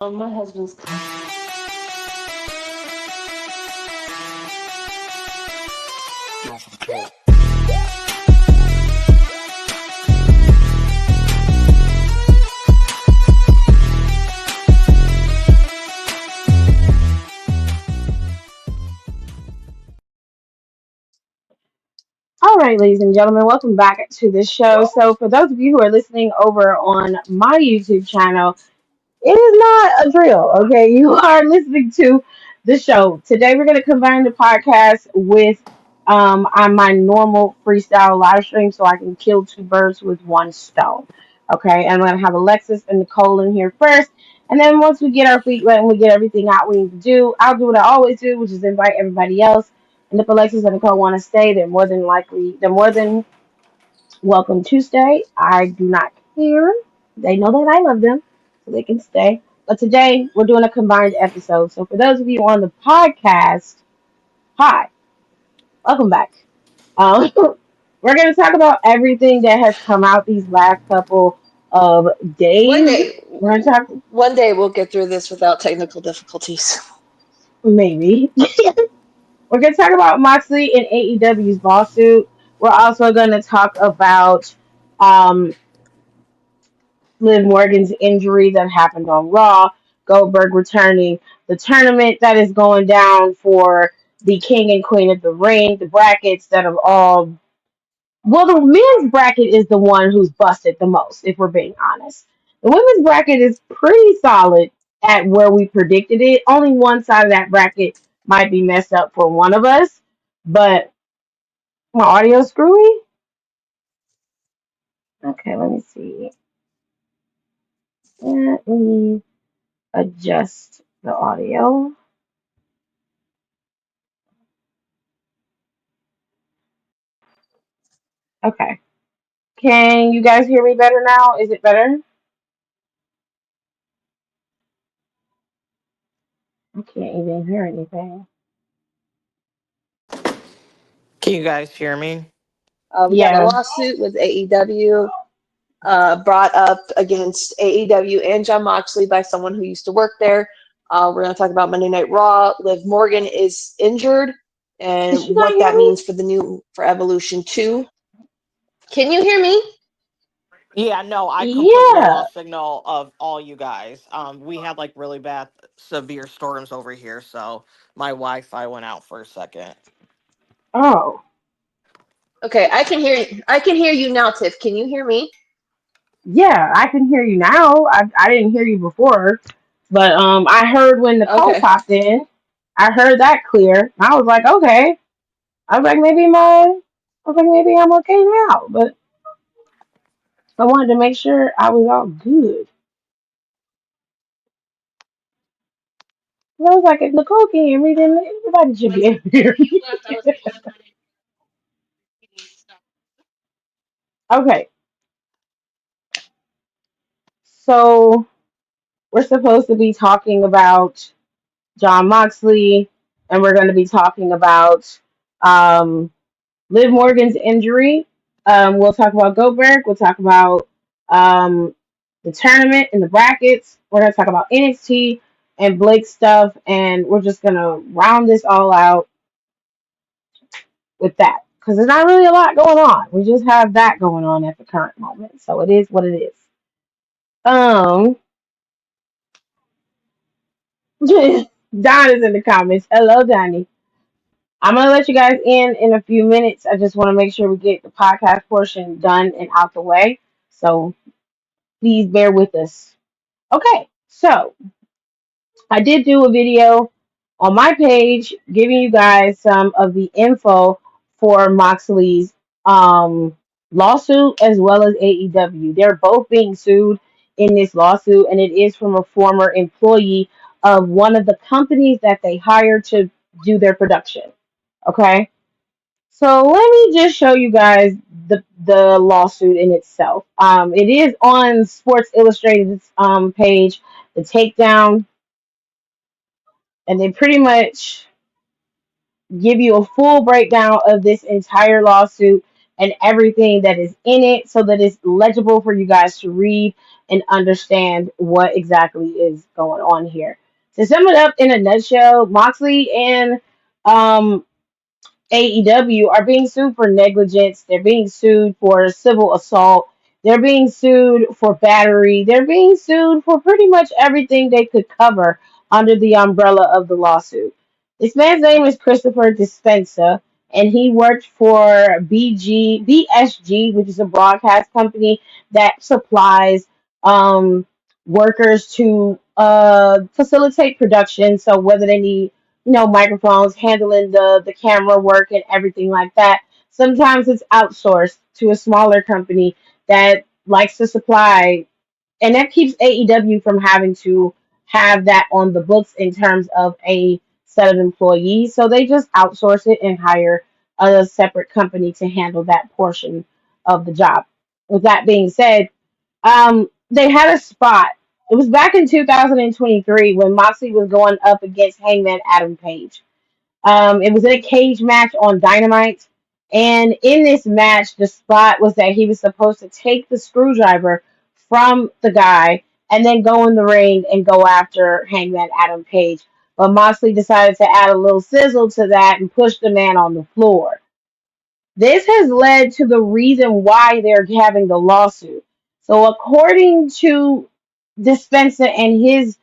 My husband's. All right, ladies and gentlemen, welcome back to the show. So, for those of you who are listening over on my YouTube channel, it is not a drill, okay? You are listening to the show. Today, we're going to combine the podcast with on my normal freestyle live stream so I can kill two birds with one stone, okay? And I'm going to have Alexis and Nicole in here first. And then once we get our feet wet and we get everything out we need to do, I'll do what I always do, which is invite everybody else. And if Alexis and Nicole want to stay, they're more than welcome to stay. I do not care. They know that I love them, so they can stay. But today we're doing a combined episode. So for those of you on the podcast, hi, welcome back. Um, we're gonna talk about everything that has come out these last couple of One days. day, We're gonna talk one day we'll get through this without technical difficulties. maybe. We're gonna talk about Moxley and AEW's lawsuit. We're also gonna talk about um Liv Morgan's injury that happened on Raw, Goldberg returning, the tournament that is going down for the King and Queen of the Ring, the brackets that are all. Well, the men's bracket is the one who's busted the most, if we're being honest. The women's bracket is pretty solid at where we predicted it. Only one side of that bracket might be messed up for one of us, but my audio screwy. Okay, let me see. Let me adjust the audio. Okay. Can you guys hear me better now? Is it better? I can't even hear anything. Can you guys hear me? We got a Yeah. lawsuit with AEW brought up against AEW and John Moxley by someone who used to work there. We're going to talk about Monday Night Raw. Liv Morgan is injured Did you and not what hear that me? means for Evolution 2. Can you hear me? Yeah, no, I completely Yeah. lost signal of all you guys. We had like really bad, severe storms over here, so my Wi-Fi went out for a second. Oh. Okay, I can hear you now, Tiff. Can you hear me? Yeah, I can hear you now. I didn't hear you before. But I heard when Nicole Okay. popped in. I heard that clear. I was like, okay. I was like maybe I'm okay now. But I wanted to make sure I was all good. And I was like, if Nicole can hear me, then everybody should be able to hear me. Okay. So we're supposed to be talking about John Moxley, and we're going to be talking about um, Liv Morgan's injury. We'll talk about Goldberg. We'll talk about um, the tournament and the brackets. We're going to talk about NXT and Blake stuff, and we're just going to round this all out with that because there's not really a lot going on. We just have that going on at the current moment, so it is what it is. Um, Don is in the comments. Hello, Donnie. I'm gonna let you guys in a few minutes. I just want to make sure we get the podcast portion done and out the way. So please bear with us. Okay, so I did do a video on my page giving you guys some of the info for Moxley's lawsuit as well as AEW. They're both being sued in this lawsuit, and it is from a former employee of one of the companies that they hired to do their production. Okay. So let me just show you guys the lawsuit in itself. It is on Sports Illustrated's page, the takedown, and they pretty much give you a full breakdown of this entire lawsuit and everything that is in it so that it's legible for you guys to read and understand what exactly is going on here. To sum it up in a nutshell, Moxley and um, AEW are being sued for negligence. They're being sued for civil assault. They're being sued for battery. They're being sued for pretty much everything they could cover under the umbrella of the lawsuit. This man's name is Christopher Dispenza, and he worked for BSG, which is a broadcast company that supplies workers to facilitate production. So whether they need microphones, handling the camera work and everything like that. Sometimes it's outsourced to a smaller company that likes to supply, and that keeps AEW from having to have that on the books in terms of a set of employees. So they just outsource it and hire a separate company to handle that portion of the job. With that being said, they had a spot. It was back in 2023 when Moxley was going up against Hangman Adam Page. It was in a cage match on Dynamite. And in this match, the spot was that he was supposed to take the screwdriver from the guy and then go in the ring and go after Hangman Adam Page. But Moxley decided to add a little sizzle to that and push the man on the floor. This has led to the reason why they're having the lawsuit. So, according to Dispenza and his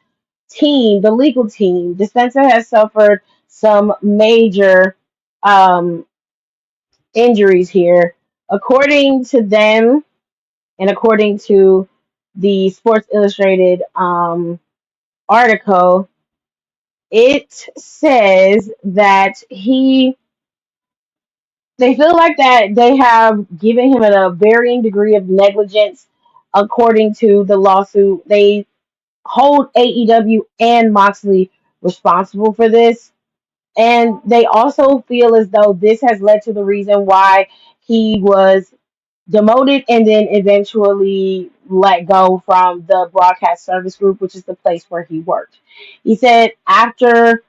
team, the legal team, Dispenza has suffered some major um, injuries here. According to them, and according to the Sports Illustrated article, it says that they feel like that they have given him a varying degree of negligence. According to the lawsuit, they hold AEW and Moxley responsible for this. And they also feel as though this has led to the reason why he was demoted and then eventually let go from the broadcast service group, which is the place where he worked. He said after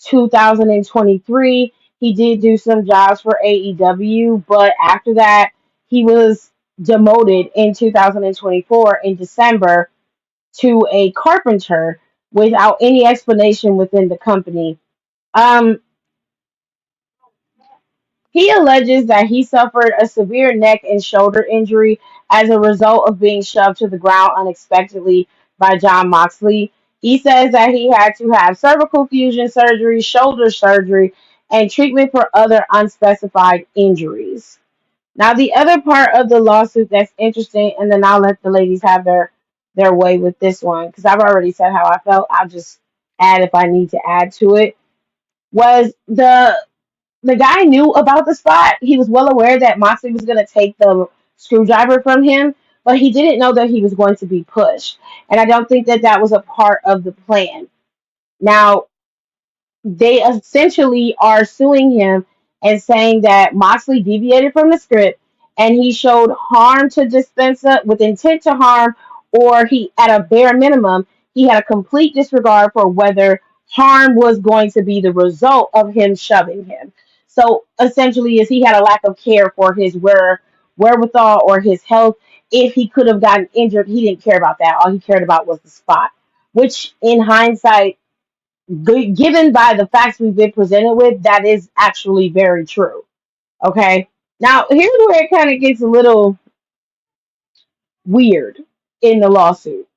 2023, he did do some jobs for AEW, but after that, he was demoted in 2024 in December to a carpenter without any explanation within the company. Um, He alleges that he suffered a severe neck and shoulder injury as a result of being shoved to the ground unexpectedly by John Moxley. He says that he had to have cervical fusion surgery, shoulder surgery, and treatment for other unspecified injuries. Now, the other part of the lawsuit that's interesting, and then I'll let the ladies have their way with this one because I've already said how I felt. I'll just add if I need to add to it. Was the guy knew about the spot. He was well aware that Moxley was going to take the screwdriver from him, but he didn't know that he was going to be pushed. And I don't think that that was a part of the plan. Now, they essentially are suing him and saying that Moxley deviated from the script and he showed harm to Dispenza with intent to harm, or he, at a bare minimum, he had a complete disregard for whether harm was going to be the result of him shoving him. So essentially, is he had a lack of care for his wherewithal or his health. If he could have gotten injured, he didn't care about that. All he cared about was the spot, which in hindsight, given by the facts we've been presented with, that is actually very true. Okay. Now, here's where it kind of gets a little weird in the lawsuit.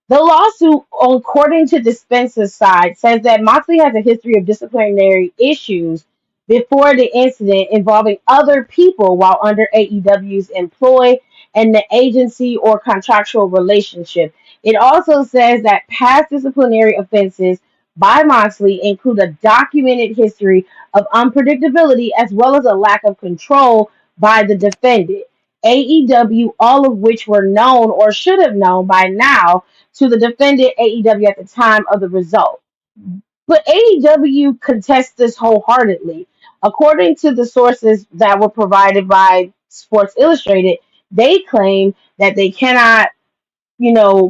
The lawsuit, according to Dispenza's side, says that Moxley has a history of disciplinary issues before the incident involving other people while under AEW's employ and the agency or contractual relationship. It also says that past disciplinary offenses by Moxley include a documented history of unpredictability as well as a lack of control by the defendant. AEW, all of which were known or should have known by now to the defendant AEW at the time of the result. But AEW contests this wholeheartedly. According to the sources that were provided by Sports Illustrated, they claim that they cannot,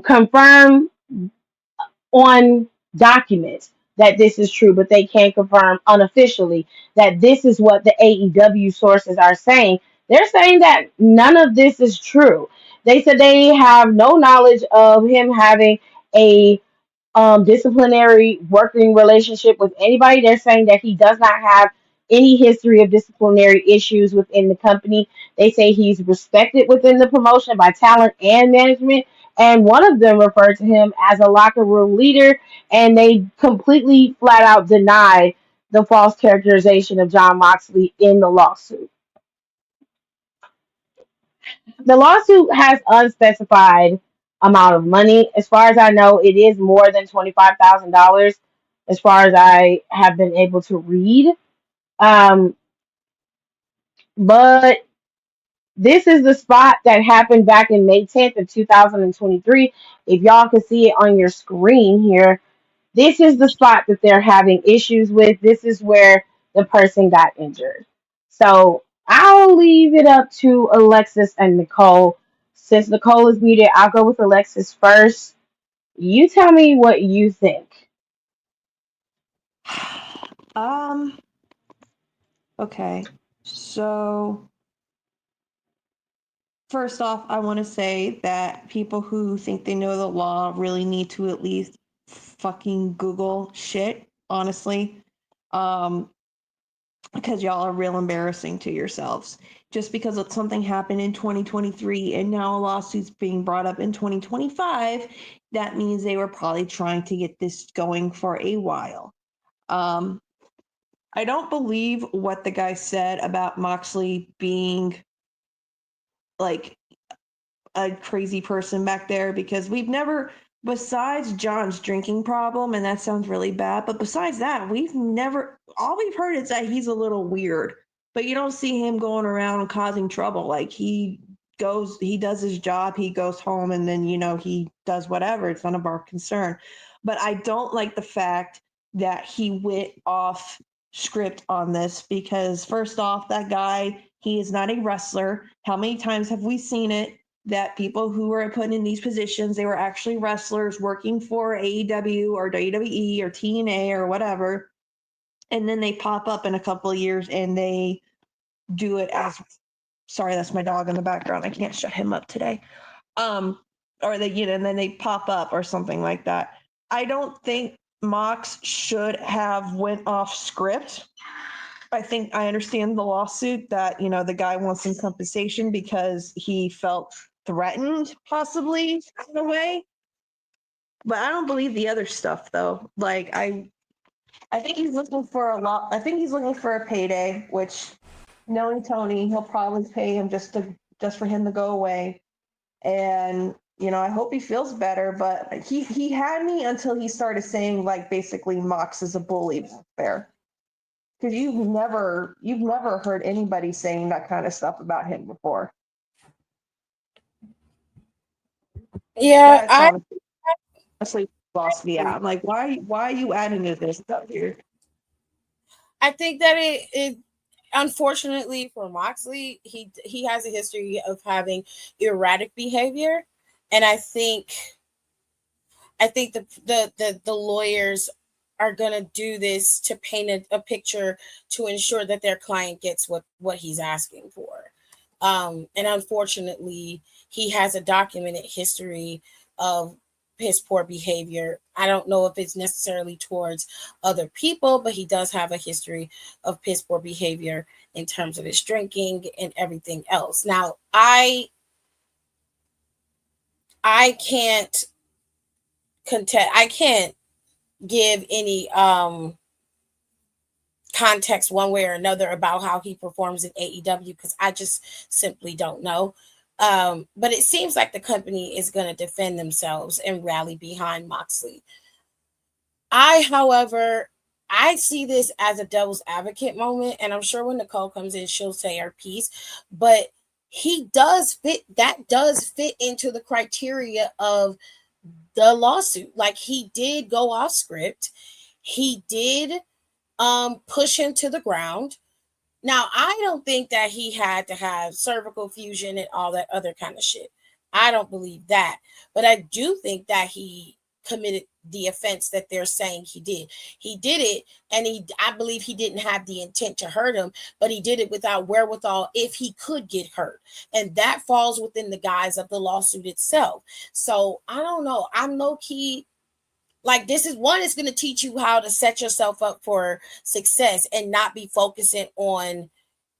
confirm on documents that this is true, but they can confirm unofficially that this is what the AEW sources are saying. They're saying that none of this is true. They said they have no knowledge of him having a disciplinary working relationship with anybody. They're saying that he does not have any history of disciplinary issues within the company. They say he's respected within the promotion by talent and management. And one of them referred to him as a locker room leader, and they completely flat out denied the false characterization of John Moxley in the lawsuit. The lawsuit has unspecified amount of money. As far as I know, it is more than $25,000. As far as I have been able to read, um, but this is the spot that happened back in May 10th of 2023. If y'all can see it on your screen here, this is the spot that they're having issues with. This is where the person got injured. So I'll leave it up to Alexis and Nicole. Since Nicole is muted, I'll go with Alexis first. You tell me what you think. Um, okay. So, first off, I want to say that people who think they know the law really need to at least fucking Google shit, honestly. Um, because y'all are real embarrassing to yourselves. Just because something happened in 2023 and now a lawsuit's being brought up in 2025, that means they were probably trying to get this going for a while. Um, I don't believe what the guy said about Moxley being like a crazy person back there, because we've never, besides John's drinking problem, and that sounds really bad, but besides that, we've never, all we've heard is that he's a little weird, but you don't see him going around causing trouble. Like, he does his job, he goes home, and then, he does whatever. It's none of our concern. But I don't like the fact that he went off script on this, because first off, that guy, he is not a wrestler. How many times have we seen it that people who were put in these positions, they were actually wrestlers working for AEW or WWE or TNA or whatever, and then they pop up in a couple of years and they do it as, sorry, that's my dog in the background, I can't shut him up today, or they, and then they pop up or something like that. I don't think Mox should have went off script. I think I understand the lawsuit that, the guy wants some compensation because he felt threatened, possibly, in a way. But I don't believe the other stuff, though. Like, I think he's looking for a lot. I think he's looking for a payday, which, knowing Tony, he'll probably pay him just for him to go away. And, I hope he feels better. But he had me until he started saying, like, basically Mox is a bully there. Because you've never heard anybody saying that kind of stuff about him before. Yeah, That's honestly lost me out. I'm like, why are you adding to this stuff here? I think that it unfortunately for Moxley, he has a history of having erratic behavior, and I think the lawyers are gonna do this to paint a picture to ensure that their client gets what he's asking for. And unfortunately, he has a documented history of his poor behavior. I don't know if it's necessarily towards other people, but he does have a history of piss poor behavior in terms of his drinking and everything else. Now, I can't contest. I can't give any context one way or another about how he performs in AEW because I just simply don't know. But it seems like the company is going to defend themselves and rally behind Moxley. However, I see this as a devil's advocate moment, and I'm sure when Nicole comes in, she'll say her piece. But that does fit into the criteria of the lawsuit. Like, he did go off script. He did push him to the ground. Now, I don't think that he had to have cervical fusion and all that other kind of shit. I don't believe that. But I do think that he committed the offense that they're saying he did. He did it, and I believe he didn't have the intent to hurt him, but he did it without wherewithal if he could get hurt. And that falls within the guise of the lawsuit itself. So I don't know. I'm low key like, this is one is going to teach you how to set yourself up for success and not be focusing on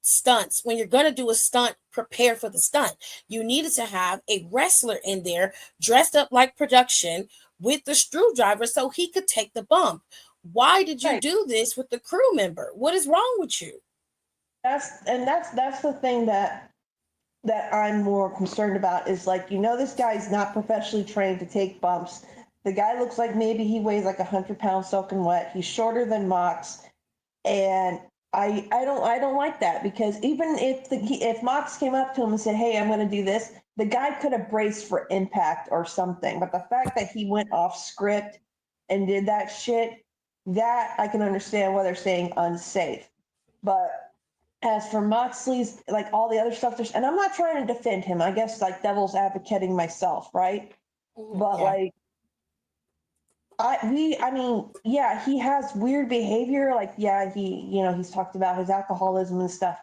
stunts. When you're going to do a stunt, prepare for the stunt. You needed to have a wrestler in there dressed up like production with the screwdriver so he could take the bump. Why did you Right. do this with the crew member? What is wrong with you? That's the thing that I'm more concerned about is, like, this guy's not professionally trained to take bumps. The guy looks like maybe he weighs like 100 pounds soaking wet. He's shorter than Mox, and I don't like that, because even if Mox came up to him and said, "Hey, I'm going to do this," the guy could have braced for impact or something. But the fact that he went off script and did that shit, that I can understand why they're saying unsafe. But as for Moxley's, like, all the other stuff, and I'm not trying to defend him. I guess, like, devil's advocating myself, right? But Yeah. like, I mean, yeah, he has weird behavior. Like, yeah, he's talked about his alcoholism and stuff.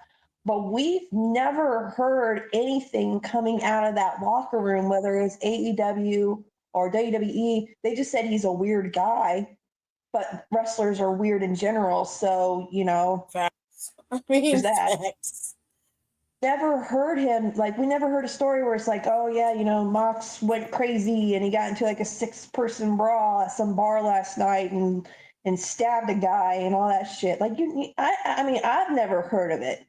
But we've never heard anything coming out of that locker room, whether it's AEW or WWE. They just said he's a weird guy, but wrestlers are weird in general. So, Facts. I mean, there's that. facts. Never heard him, like, we never heard a story where it's like, oh yeah, Mox went crazy and he got into like a 6-person brawl at some bar last night and stabbed a guy and all that shit. Like, I mean, I've never heard of it.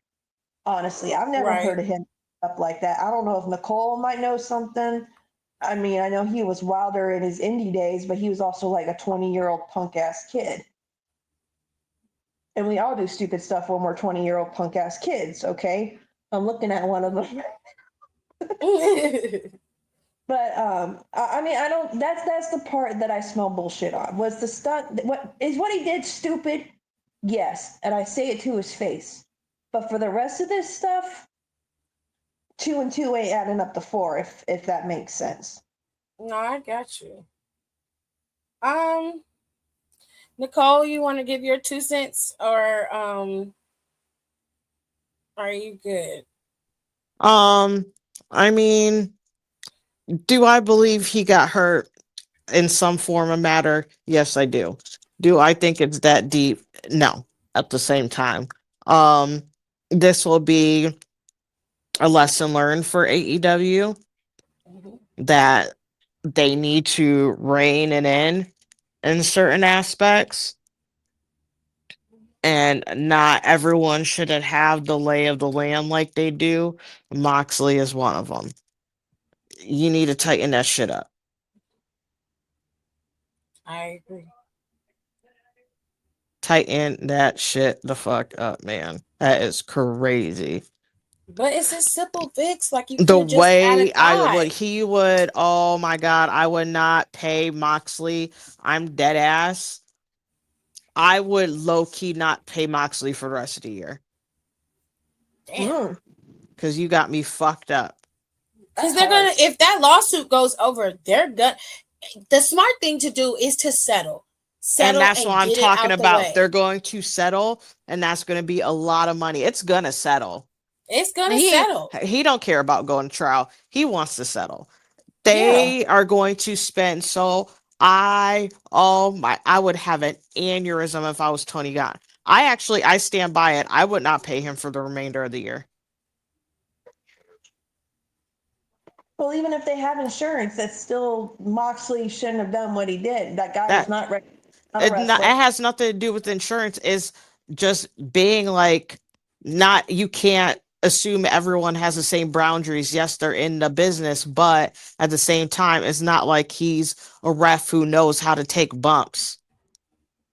Honestly, I've never Right. heard of him up like that. I don't know if Nicole might know something. I mean, I know he was wilder in his indie days, but he was also like a 20-year-old punk ass kid. And we all do stupid stuff when we're 20-year-old punk ass kids, okay? I'm looking at one of them. But I mean, I don't. That's the part that I smell bullshit on. Was the stunt? What he did stupid? Yes, and I say it to his face. But for the rest of this stuff, 2 and 2 ain't adding up to 4. If that makes sense. No, I got you. Um, Nicole, you want to give your 2 cents, or are you good? Um, I mean, do I believe he got hurt in some form or matter? Yes, I do. Do I think it's that deep? No. At the same time, um, this will be a lesson learned for AEW Mhm. that they need to rein it in certain aspects, and not everyone should have the lay of the land like they do. Moxley is one of them. You need to tighten that shit up. I agree. Tighten that shit the fuck up, man. That is crazy. But it's a simple fix. Like, you could The have just way added I would, guy. he would, oh my god, I would not pay Moxley. I'm dead ass. I would low key not pay Moxley for the rest of the year Damn. Mm, because you got me fucked up. Because that's they're gonna, harsh. if that lawsuit goes over, they're gonna. The smart thing to do is to And settle that's what and I'm get it talking out the about. way. They're going to settle, and that's going to be a lot of money. It's gonna settle. It's gonna He settle. he don't care about going to trial. He wants to settle. Yeah, They are going to spend so I would have an aneurysm if I was Tony Khan. I stand by it. I would not pay him for the remainder of the year. Well, even if they have insurance, that's still, Moxley shouldn't have done what he did. That guy was That not a it wrestler. has nothing to do with insurance. Is just being like, not, you can't assume everyone has the same boundaries. Yes, they're in the business, but at the same time, it's not like he's a ref who knows how to take bumps.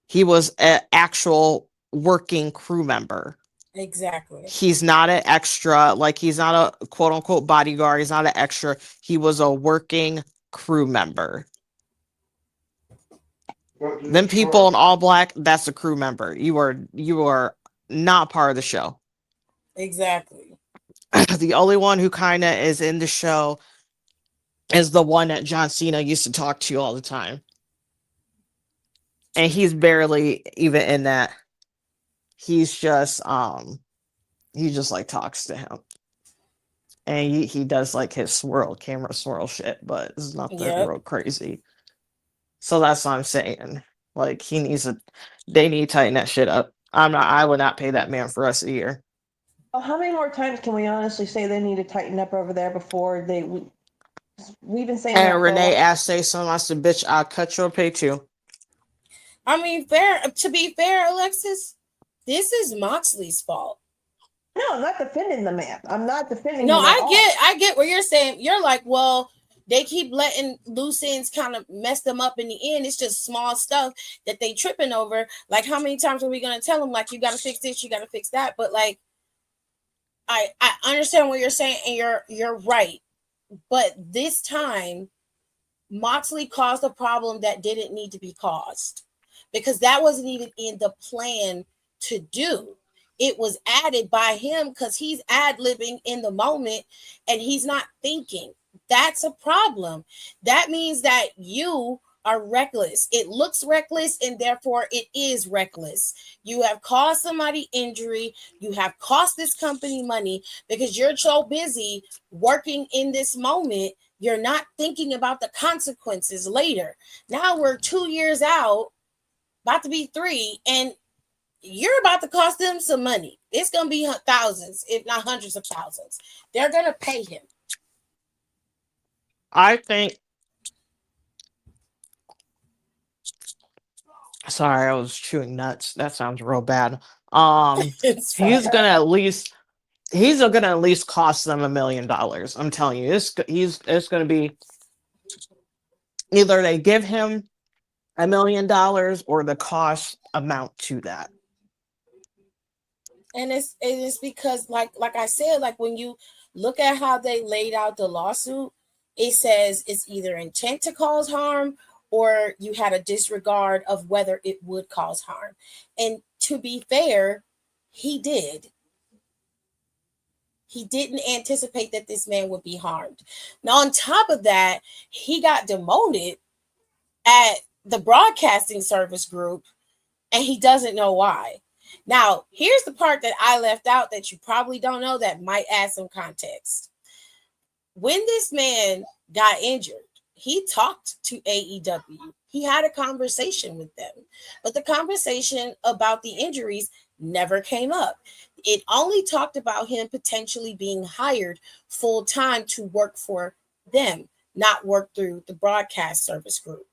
He was an actual working crew member. exactly. He's not an extra, like, he's not a quote unquote bodyguard. He's not an extra. He was a working crew member. Them people in all black, that's a crew member. You are not part of the show. Exactly. The only one who kind of is in the show is the one that John Cena used to talk to all the time. and he's barely even in that. He's just he just like talks to him, and he does like his camera swirl shit, but it's nothing Yep. real crazy. So that's what I'm saying. Like they need to tighten that shit up. I would not pay that man for us a year. Well, how many more times can we honestly say they need to tighten up over there before we've been saying And that for a Renee while. asked, say something. I said, bitch, I'll cut your pay too. I mean, to be fair, Alexis, this is Moxley's fault. No, I'm not defending the man. I'm not defending No, him at all. I get what you're saying. You're like, well, they keep letting loose ends kind of mess them up in the end. It's just small stuff that they tripping over. Like, how many times are we gonna tell them, like, you gotta fix this, you gotta fix that? But like, I understand what you're saying, and you're right. But this time, Moxley caused a problem that didn't need to be caused, because that wasn't even in the plan to do. It was added by him because he's ad-libbing in the moment and he's not thinking. That's a problem. That means that you are reckless. It looks reckless, and therefore it is reckless. You have caused somebody injury. You have cost this company money because you're so busy working in this moment. You're not thinking about the consequences later. Now we're 2 years out, about to be 3, and you're about to cost them some money. It's going to be thousands, if not hundreds of thousands. They're going to pay him. I think. Sorry, I was chewing nuts. That sounds real bad. It's He's fine. gonna at least cost them $1 million. I'm telling you, it's gonna be either they give him $1 million or the cost amount to that. And it's because like I said, like when you look at how they laid out the lawsuit, it says it's either intent to cause harm or you had a disregard of whether it would cause harm. And to be fair, he did. He didn't anticipate that this man would be harmed. Now, on top of that, he got demoted at the broadcasting service group, and he doesn't know why. Now, here's the part that I left out that you probably don't know that might add some context. When this man got injured, he talked to AEW. He had a conversation with them, but the conversation about the injuries never came up. It only talked about him potentially being hired full time to work for them, not work through the broadcast service group.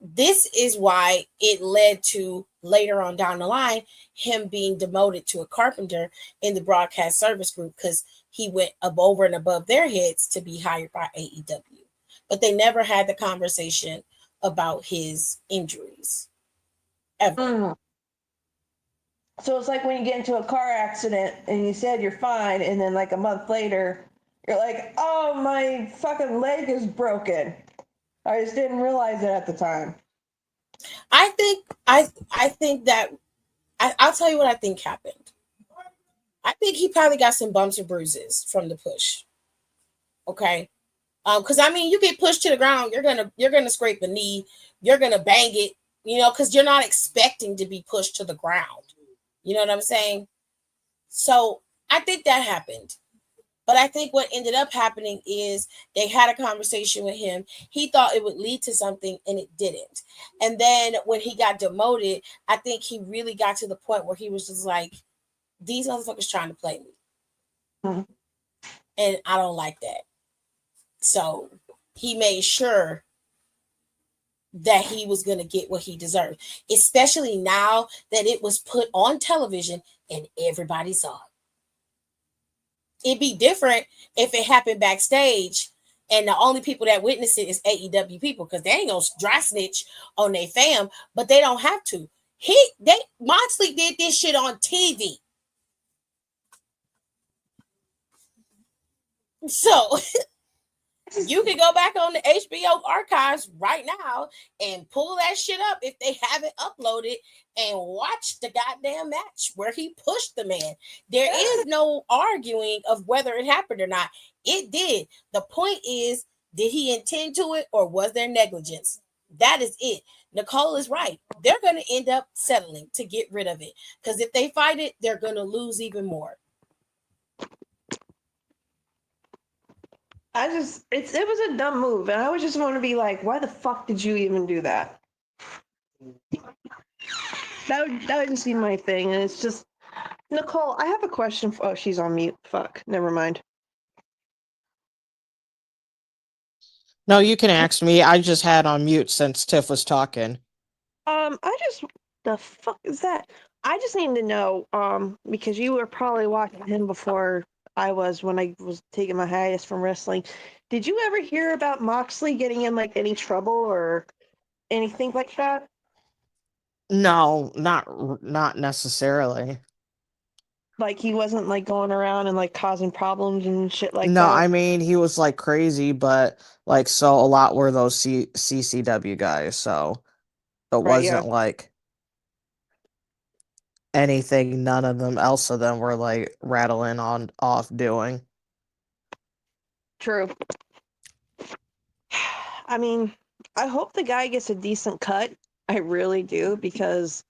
This is why it led to later on down the line him being demoted to a carpenter in the broadcast service group, because he went over and above their heads to be hired by AEW. But they never had the conversation about his injuries ever. Mm. So it's like when you get into a car accident and you said you're fine, and then like a month later, you're like, oh, my fucking leg is broken. I just didn't realize it at the time. I think that I'll tell you what I think happened. I think he probably got some bumps and bruises from the push. Okay. Because I mean, you get pushed to the ground, you're gonna scrape a knee, you're gonna bang it, because you're not expecting to be pushed to the ground. You know what I'm saying? So I think that happened. But I think what ended up happening is they had a conversation with him. He thought it would lead to something, and it didn't. And then when he got demoted, I think he really got to the point where he was just like, these motherfuckers trying to play me. Mm-hmm. And I don't like that. So he made sure that he was going to get what he deserved, especially now that it was put on television and everybody saw it. It'd be different if it happened backstage and the only people that witness it is AEW people, because they ain't gonna dry snitch on their fam, but they don't have to. Moxley did this shit on TV. So you can go back on the HBO archives right now and pull that shit up if they haven't uploaded and watch the goddamn match where he pushed the man. There is no arguing of whether it happened or not. It did. The point is, did he intend to it or was there negligence? That is it. Nicole is right. They're going to end up settling to get rid of it, because if they fight it, they're going to lose even more. It was a dumb move, and I would just want to be like, why the fuck did you even do that? That would just be my thing, and it's just, Nicole, I have a question. Oh, she's on mute. Fuck, never mind. No, you can ask me. I just had on mute since Tiff was talking. The fuck is that? I just need to know, because you were probably watching him before I was when I was taking my hiatus from wrestling. Did you ever hear about Moxley getting in like any trouble or anything like that? No, not necessarily. Like he wasn't like going around and like causing problems and shit like No, that? I mean he was like crazy, but like so a lot were those CCW guys, so it Right, yeah. wasn't like anything none of them else of them were like rattling on off doing. True. I mean, I hope the guy gets a decent cut. I really do, because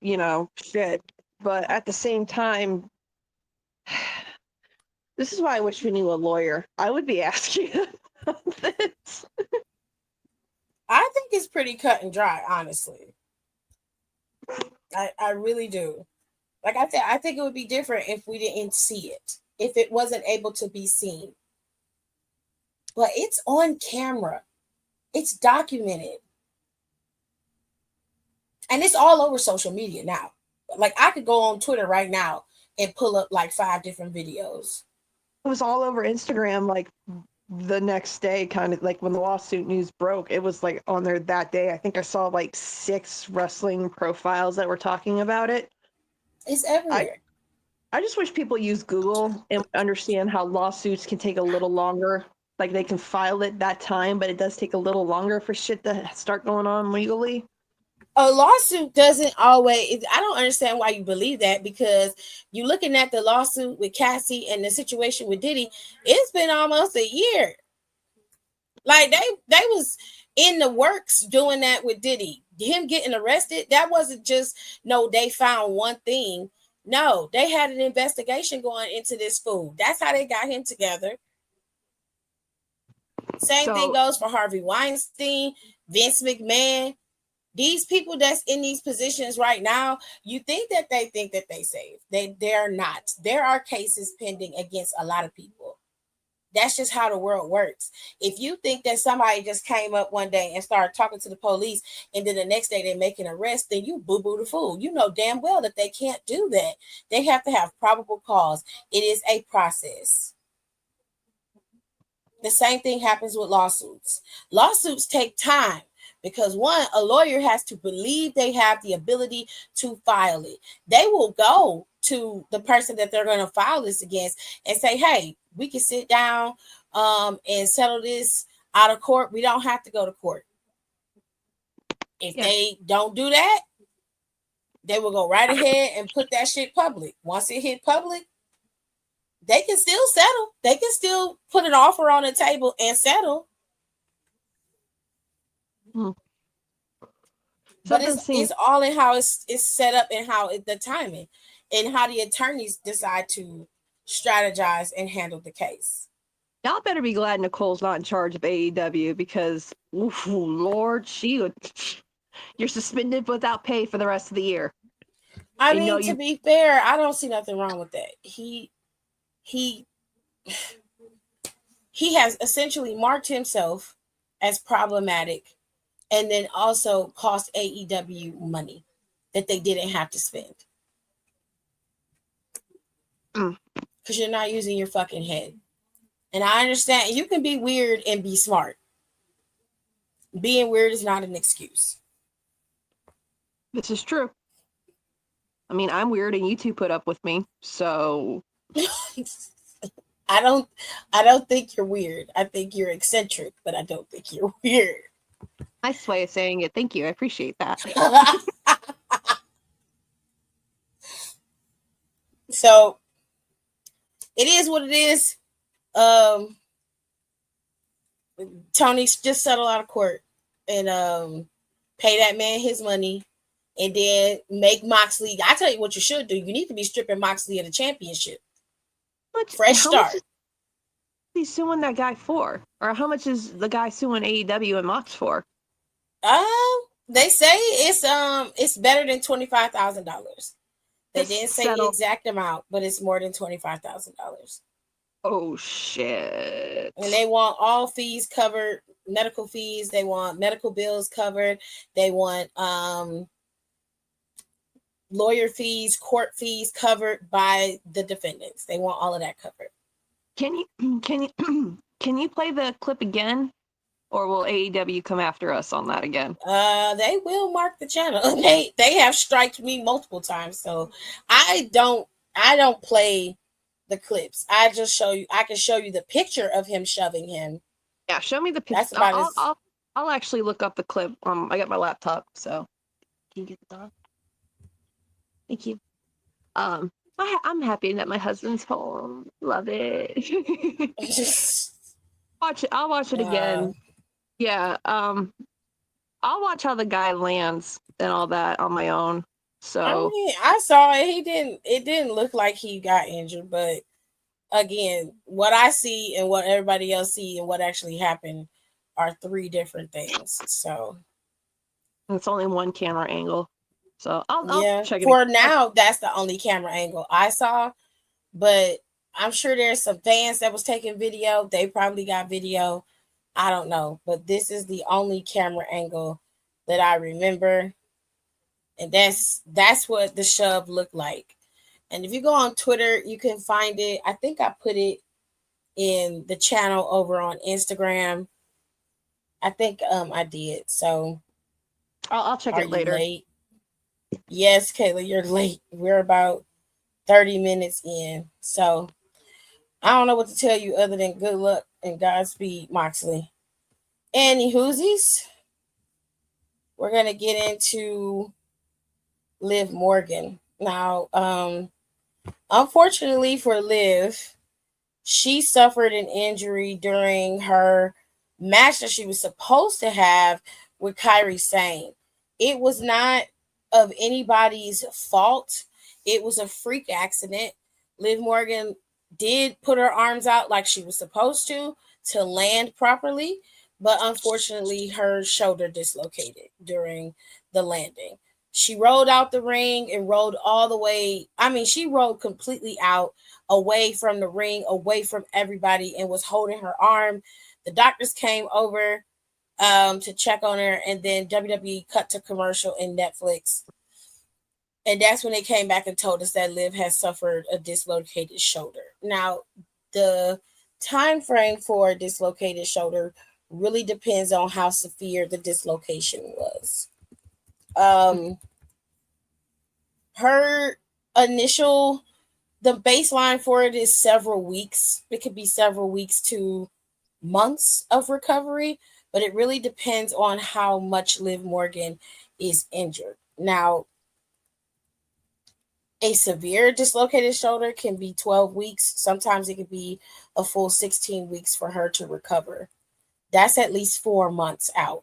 shit. But at the same time, this is why I wish we knew a lawyer. I would be asking this. I think it's pretty cut and dry, honestly. I really do. Like I said, I think it would be different if we didn't see it, if it wasn't able to be seen. But it's on camera. It's documented. And it's all over social media now. Like I could go on Twitter right now and pull up like 5 different videos. It was all over Instagram like the next day, kind of like when the lawsuit news broke. It was like on there that day. I think I saw like 6 wrestling profiles that were talking about it. It's everywhere. I just wish people use Google and understand how lawsuits can take a little longer. Like they can file it that time, but it does take a little longer for shit to start going on legally. A lawsuit doesn't always, I don't understand why you believe that, because you're looking at the lawsuit with Cassie and the situation with Diddy. It's been almost a year. Like they was in the works doing that with Diddy. Him getting arrested, that wasn't just no, they found one thing. No, they had an investigation going into this fool. That's how they got him together. Same thing goes for Harvey Weinstein, Vince McMahon. These people that's in these positions right now, you think that they safe. They're not. There are cases pending against a lot of people. That's just how the world works. If you think that somebody just came up one day and started talking to the police, and then the next day they make an arrest, then you boo-boo the fool. You know damn well that they can't do that. They have to have probable cause. It is a process. The same thing happens with lawsuits. Lawsuits take time, because one, a lawyer has to believe they have the ability to file it. They will go to the person that they're going to file this against and say, hey, we can sit down and settle this out of court. We don't have to go to court. If they don't do that, they will go right ahead and put that shit public. Once it hit public, they can still settle. They can still put an offer on the table and settle. But it's all in how it's set up, and how the timing and how the attorneys decide to strategize and handle the case. Y'all better be glad Nicole's not in charge of AEW, because, oof, Lord, you're suspended without pay for the rest of the year. I mean, to be fair, I don't see nothing wrong with that. He has essentially marked himself as problematic, and then also cost AEW money that they didn't have to spend. Because you're not using your fucking head. And I understand you can be weird and be smart. Being weird is not an excuse. This is true. I mean, I'm weird and you two put up with me, so I don't think you're weird. I think you're eccentric, but I don't think you're weird. Nice way of saying it. Thank you. I appreciate that. So it is what it is. Tony just settled out of court, and pay that man his money, and then make Moxley. I tell you what you should do. You need to be stripping Moxley of the championship. Fresh How much start. is he suing that guy for? Or how much is the guy suing AEW and Mox for? They say it's better than $25,000. They didn't say the exact amount, but it's more than $25,000. Oh shit! And they want all fees covered, medical fees. They want medical bills covered. They want lawyer fees, court fees covered by the defendants. They want all of that covered. Can you play the clip again, or will AEW come after us on that again? They will mark the channel. They have striked me multiple times, so I don't play the clips. I just show you. I can show you the picture of him shoving him. Yeah, show me the picture. That's about I'll actually look up the clip. I got my laptop, so can you get the dog? Thank you. I'm happy that my husband's home. Love it. Watch it. I'll watch it again. Yeah. I'll watch how the guy lands and all that on my own. So I mean, I saw it. It didn't look like he got injured, but again, what I see and what everybody else see and what actually happened are three different things. So it's only one camera angle. So I'll check it. For now, that's the only camera angle I saw. But I'm sure there's some fans that was taking video. They probably got video. I don't know. But this is the only camera angle that I remember. And that's what the shove looked like. And if you go on Twitter, you can find it. I think I put it in the channel over on Instagram. I think I did. So I'll check it later. Late? Yes, Kayla, you're late. We're about 30 minutes in. So I don't know what to tell you other than good luck and Godspeed, Moxley. Any whoosies? We're going to get into Liv Morgan. Now, unfortunately for Liv, she suffered an injury during her match that she was supposed to have with Kairi Sane. It was not of anybody's fault. It was a freak accident. Liv Morgan did put her arms out like she was supposed to land properly, but unfortunately her shoulder dislocated during the landing. She rolled out the ring and rolled all the way. I mean, she rolled completely out, away from the ring, away from everybody, and was holding her arm. The doctors came over to check on her, and then WWE cut to commercial in Netflix. And that's when they came back and told us that Liv has suffered a dislocated shoulder. Now, the time frame for a dislocated shoulder really depends on how severe the dislocation was. Her initial, the baseline for it is several weeks. It could be several weeks to months of recovery, but it really depends on how much Liv Morgan is injured. Now, a severe dislocated shoulder can be 12 weeks. Sometimes it could be a full 16 weeks for her to recover. That's at least 4 months out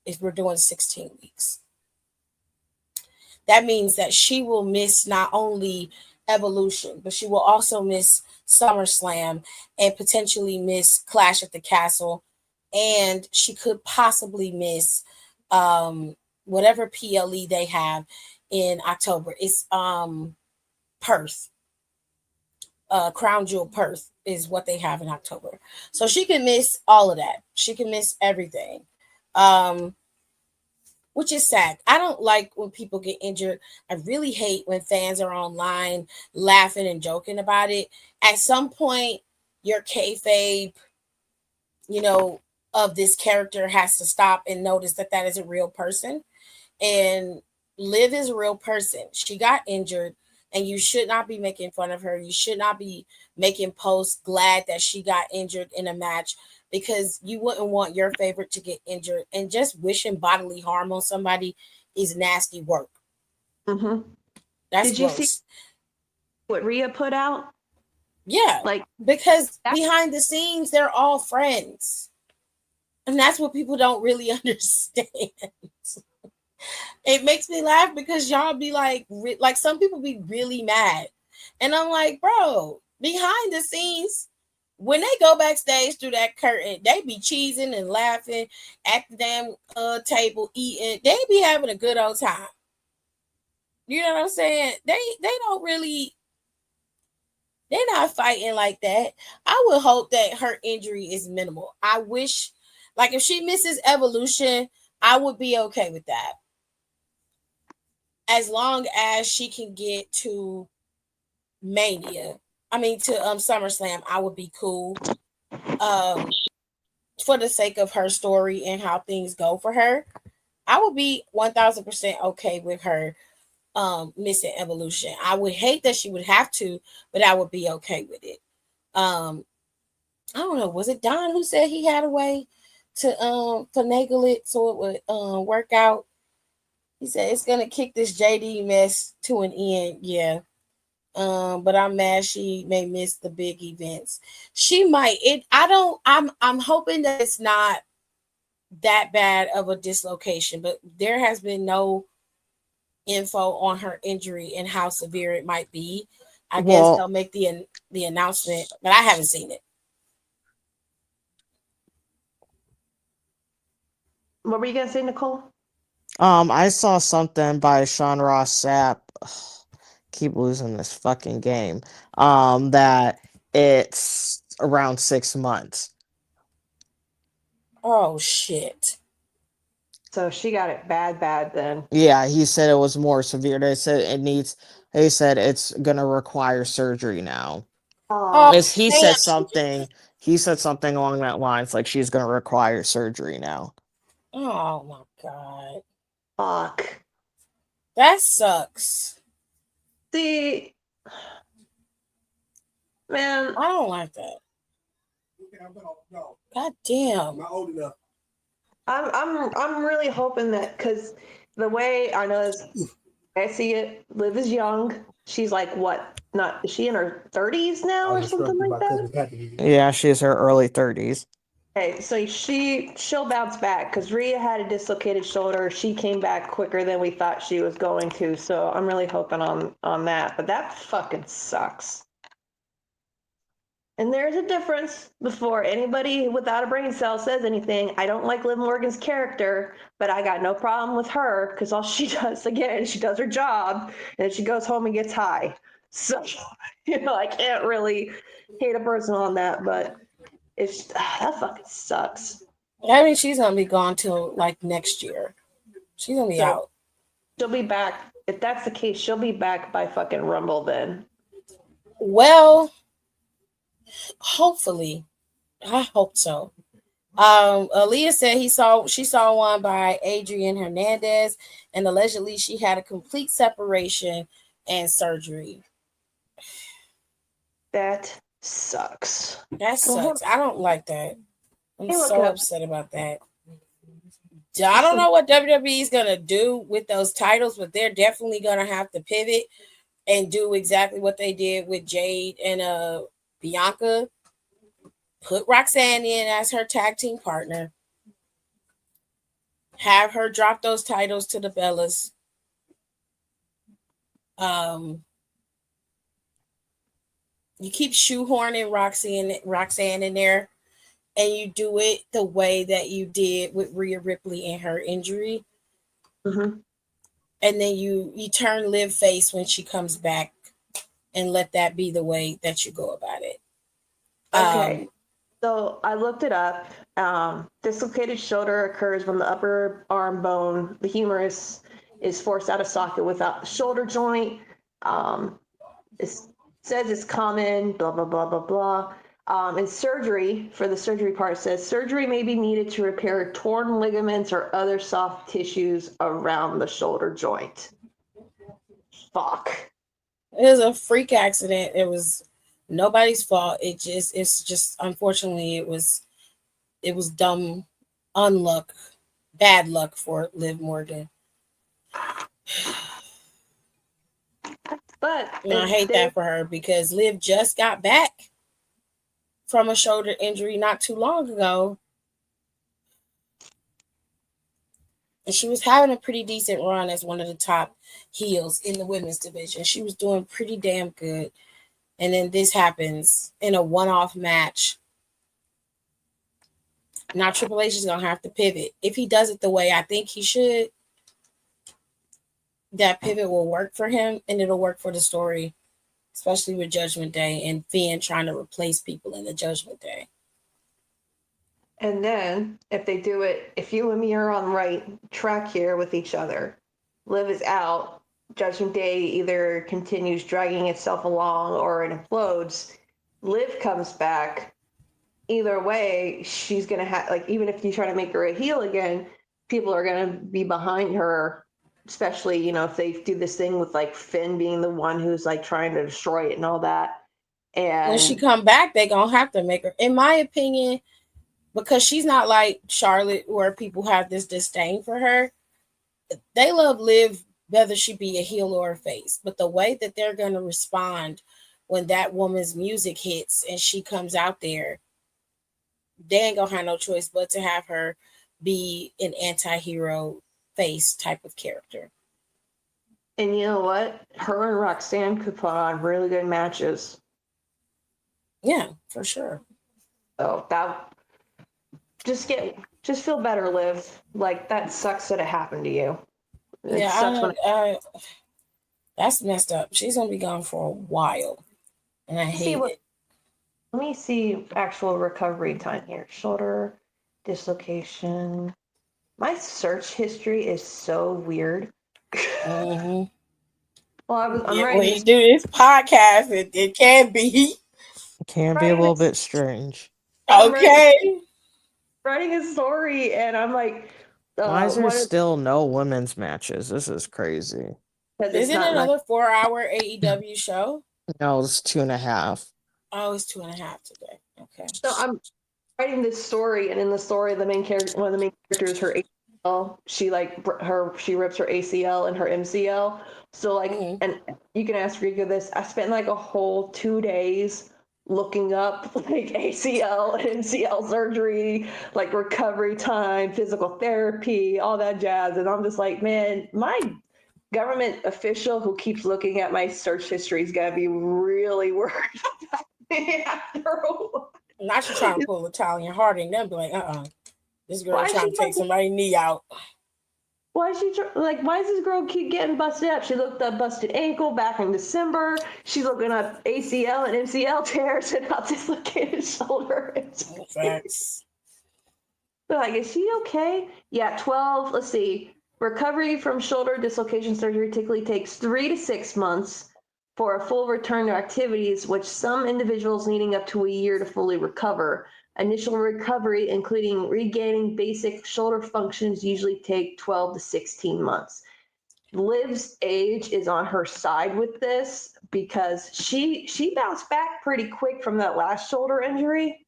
if we're doing 16 weeks. That means that she will miss not only Evolution, but she will also miss SummerSlam and potentially miss Clash at the Castle. And she could possibly miss whatever PLE they have in October. It's Perth. Crown Jewel Perth is what they have in October. So she can miss all of that. She can miss everything. Which is sad. I don't like when people get injured. I really hate when fans are online laughing and joking about it. At some point, your kayfabe, of this character has to stop and notice that that is a real person. And Liv is a real person. She got injured, and you should not be making fun of her. You should not be making posts glad that she got injured in a match, because you wouldn't want your favorite to get injured. And just wishing bodily harm on somebody is nasty work. Mm-hmm. That's Did gross. You see what Rhea put out? Yeah, because behind the scenes, they're all friends. And that's what people don't really understand. It makes me laugh because y'all be like some people be really mad. And I'm like, bro, behind the scenes, when they go backstage through that curtain, they be cheesing and laughing at the damn table, eating. They be having a good old time. You know what I'm saying? They don't really, they're not fighting like that. I would hope that her injury is minimal. I wish, like, if she misses Evolution, I would be okay with that. As long as she can get to Mania, I mean to SummerSlam, I would be cool. For the sake of her story and how things go for her, I would be 1000% okay with her missing Evolution. I would hate that she would have to, but I would be okay with it. I don't know, was it Don who said he had a way to finagle it so it would work out? He said it's gonna kick this JD mess to an end. Yeah. But I'm mad she may miss the big events. She might. I'm hoping that it's not that bad of a dislocation, but there has been no info on her injury and how severe it might be. I guess they'll make the announcement, but I haven't seen it. What were you gonna say, Nicole? I saw something by Sean Ross Sapp. Keep losing this fucking game. That it's around 6 months. Oh shit. So she got it bad then. Yeah, he said it was more severe. They said it's gonna require surgery now. Oh, He damn. said something along that lines, like she's gonna require surgery now. Oh my god. Fuck. That sucks. See, man, I don't like that. God damn. I'm really hoping that, because the way I know is, I see it, Liv is young. She's like, what? Not, is she in her 30s now or something like that? Yeah, she's her early 30s. Okay, so she'll bounce back, because Rhea had a dislocated shoulder. She came back quicker than we thought she was going to. So I'm really hoping on that. But that fucking sucks. And there's a difference. Before anybody without a brain cell says anything, I don't like Liv Morgan's character, but I got no problem with her, because all she does, again, she does her job and she goes home and gets high. So, I can't really hate a person on that, but it's that fucking sucks. I mean, she's gonna be gone till like next year. She's gonna be out. She'll be back. If that's the case, she'll be back by fucking Rumble then. Well, hopefully. I hope so. Aaliyah said she saw one by Adrian Hernandez, and allegedly she had a complete separation and surgery. That sucks. That sucks. I don't like that. I'm so upset about that. I don't know what WWE is gonna do with those titles, but they're definitely gonna have to pivot and do exactly what they did with Jade and Bianca. Put Roxanne in as her tag team partner. Have her drop those titles to the Bellas. You keep shoehorning Roxanne in there, and you do it the way that you did with Rhea Ripley and her injury. Mm-hmm. And then you turn Liv face when she comes back, and let that be the way that you go about it. Okay. So I looked it up. Dislocated shoulder occurs when the upper arm bone, the humerus, is forced out of socket without the shoulder joint. It says it's common, blah, blah, blah, blah, blah. And surgery, for the surgery part, says surgery may be needed to repair torn ligaments or other soft tissues around the shoulder joint. Fuck. It was a freak accident. It was nobody's fault. It's just unfortunately it was dumb bad luck for Liv Morgan. But I hate that for her, because Liv just got back from a shoulder injury not too long ago. And she was having a pretty decent run as one of the top heels in the women's division. She was doing pretty damn good. And then this happens in a one-off match. Now Triple H is going to have to pivot. If he does it the way I think he should, that pivot will work for him and it'll work for the story, especially with Judgment Day and Finn trying to replace people in the Judgment Day. And then if they do it, if you and me are on the right track here with each other, Liv is out, Judgment Day either continues dragging itself along or it implodes. Liv comes back. Either way, she's gonna have, like, even if you try to make her a heel again, people are gonna be behind her, especially, you know, if they do this thing with like Finn being the one who's like trying to destroy it and all that. And when she come back, they gonna have to make her, in my opinion, because she's not like Charlotte where people have this disdain for her. They love Liv whether she be a heel or a face, but the way that they're gonna respond when that woman's music hits and she comes out there, they ain't gonna have no choice but to have her be an anti-hero face type of character. And you know what? Her and Roxanne could put on really good matches. Yeah, for sure. So that just feel better, Liv. Like, that sucks that it happened to you. It sucks when that's messed up. She's gonna be gone for a while, and I hate it. Let me see actual recovery time here. Shoulder dislocation. My search history is so weird. Mm-hmm. Well, I'm when writing you do this podcast, it can be. It can be a little bit strange. Okay. Writing a story, and I'm like, why is there still no women's matches? This is crazy. Is it another 4-hour AEW show? No, it's 2.5. Oh, it's 2.5 today. Okay. So I'm writing this story, and in the story, the main character, one of the main characters, her ACL, she rips her ACL and her MCL. So like, and you can ask Rika this. I spent like a whole 2 days looking up like ACL and MCL surgery, like recovery time, physical therapy, all that jazz. And I'm just like, man, my government official who keeps looking at my search history is gonna be really worried about me after a while. Not you trying to pull Italian Harding. They'll be like, this girl trying to take somebody's knee out. Why is this girl keep getting busted up? She looked up busted ankle back in December. She's looking up ACL and MCL tears and not dislocated shoulder. Facts. They're like, is she okay? Yeah, 12. Let's see. Recovery from shoulder dislocation surgery typically takes 3 to 6 months for a full return to activities, which some individuals needing up to a year to fully recover. Initial recovery, including regaining basic shoulder functions, usually take 12 to 16 months. Liv's age is on her side with this because she bounced back pretty quick from that last shoulder injury.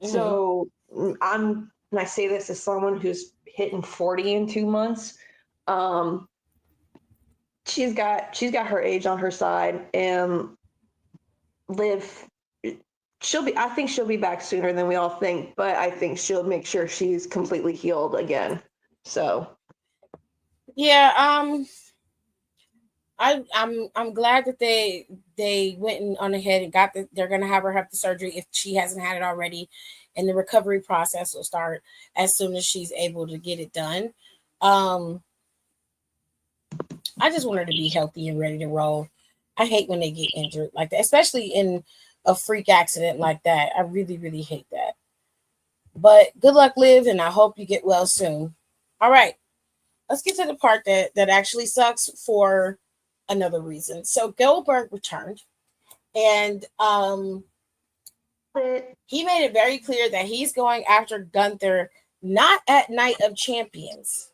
Mm-hmm. So and I say this as someone who's hitting 40 in 2 months. She's got her age on her side, and Liv, I think she'll be back sooner than we all think, but I think she'll make sure she's completely healed again. So yeah, I'm glad that they went on ahead and they're gonna have her have the surgery if she hasn't had it already, and the recovery process will start as soon as she's able to get it done. I just want her to be healthy and ready to roll. I hate when they get injured like that, especially in a freak accident like that. I really, really hate that. But good luck, Liv, and I hope you get well soon. All right, let's get to the part that actually sucks for another reason. So Goldberg returned, and he made it very clear that he's going after Gunter not at Night of Champions,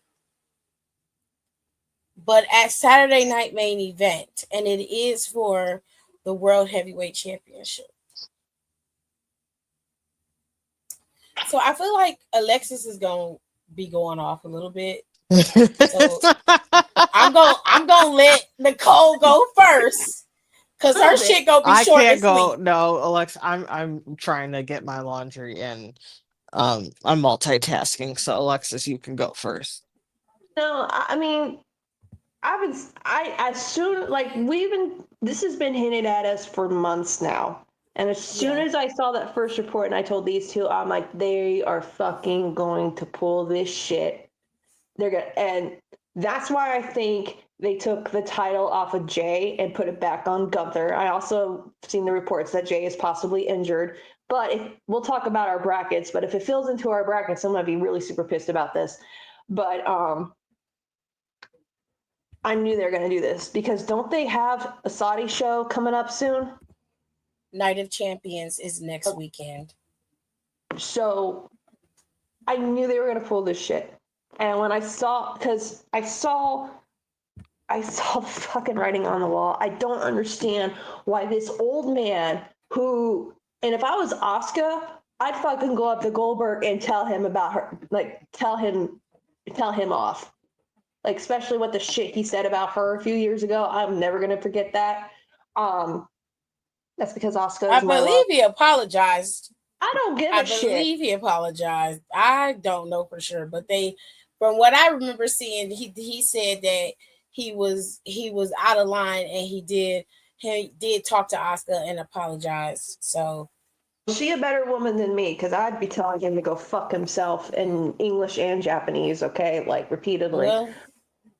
but at Saturday Night Main Event, and it is for the World Heavyweight Championship. So I feel like Alexis is going to be going off a little bit. So I'm gonna let Nicole go first because her shit gonna be short. I can't go. No, Alexa, I'm trying to get my laundry in. I'm multitasking, so Alexis, you can go first. No, I mean, as soon, like, this has been hinted at us for months now. And as soon as I saw that first report and I told these two, I'm like, they are fucking going to pull this shit. And that's why I think they took the title off of Jay and put it back on Gunther. I also seen the reports that Jay is possibly injured. But we'll talk about our brackets, but if it fills into our brackets, I'm gonna be really super pissed about this. But I knew they were gonna do this because don't they have a Saudi show coming up soon? Night of Champions is next weekend. So I knew they were gonna pull this shit. And when I saw the fucking writing on the wall. I don't understand why this old man who, and if I was Asuka, I'd fucking go up to Goldberg and tell him about her, like tell him off. Like, especially what the shit he said about her a few years ago. I'm never gonna forget that. That's because Asuka I is my love. believe he apologized. I don't give a shit. I believe he apologized. I don't know for sure, but from what I remember seeing, he said that he was out of line, and he did talk to Asuka and apologize. So she a better woman than me, because I'd be telling him to go fuck himself in English and Japanese, okay, like repeatedly. Well,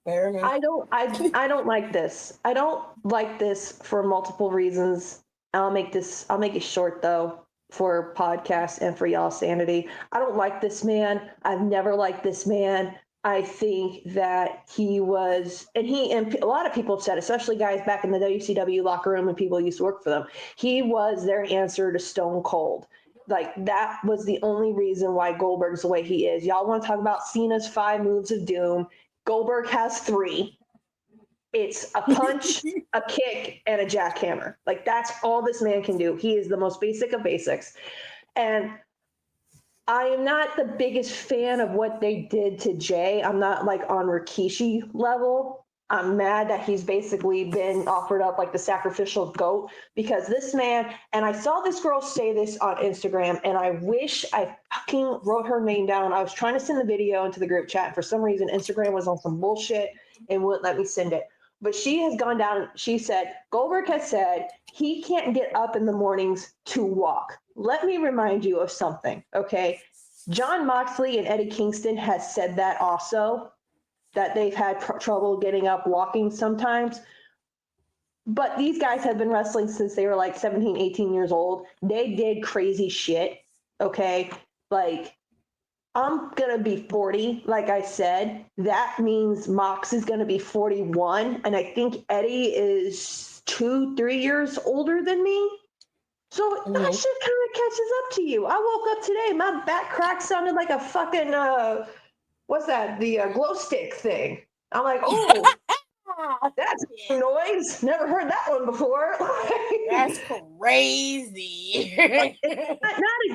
fair enough. I don't like this. I don't like this for multiple reasons. I'll make it short though, for podcast and for y'all's sanity. I don't like this man. I've never liked this man. I think that he was, and a lot of people have said, especially guys back in the WCW locker room when people used to work for them, he was their answer to Stone Cold. Like, that was the only reason why Goldberg's the way he is. Y'all want to talk about Cena's 5 moves of doom? Goldberg has 3. It's a punch, a kick, and a jackhammer. Like, that's all this man can do. He is the most basic of basics. And I am not the biggest fan of what they did to Jay. I'm not like on Rikishi level. I'm mad that he's basically been offered up like the sacrificial goat, because this man, and I saw this girl say this on Instagram, and I wish I fucking wrote her name down. I was trying to send the video into the group chat. For some reason, Instagram was on some bullshit and wouldn't let me send it. But she has gone down. She said, Goldberg has said he can't get up in the mornings to walk. Let me remind you of something, okay? John Moxley and Eddie Kingston has said that also, that they've had trouble getting up walking sometimes. But these guys have been wrestling since they were like 17, 18 years old. They did crazy shit, okay? Like, I'm going to be 40, like I said. That means Mox is going to be 41. And I think Eddie is 2-3 years older than me. So that shit kind of catches up to you. I woke up today, my back crack sounded like a fucking, what's that? The glow stick thing. I'm like, oh, that's a noise. Never heard that one before. That's crazy.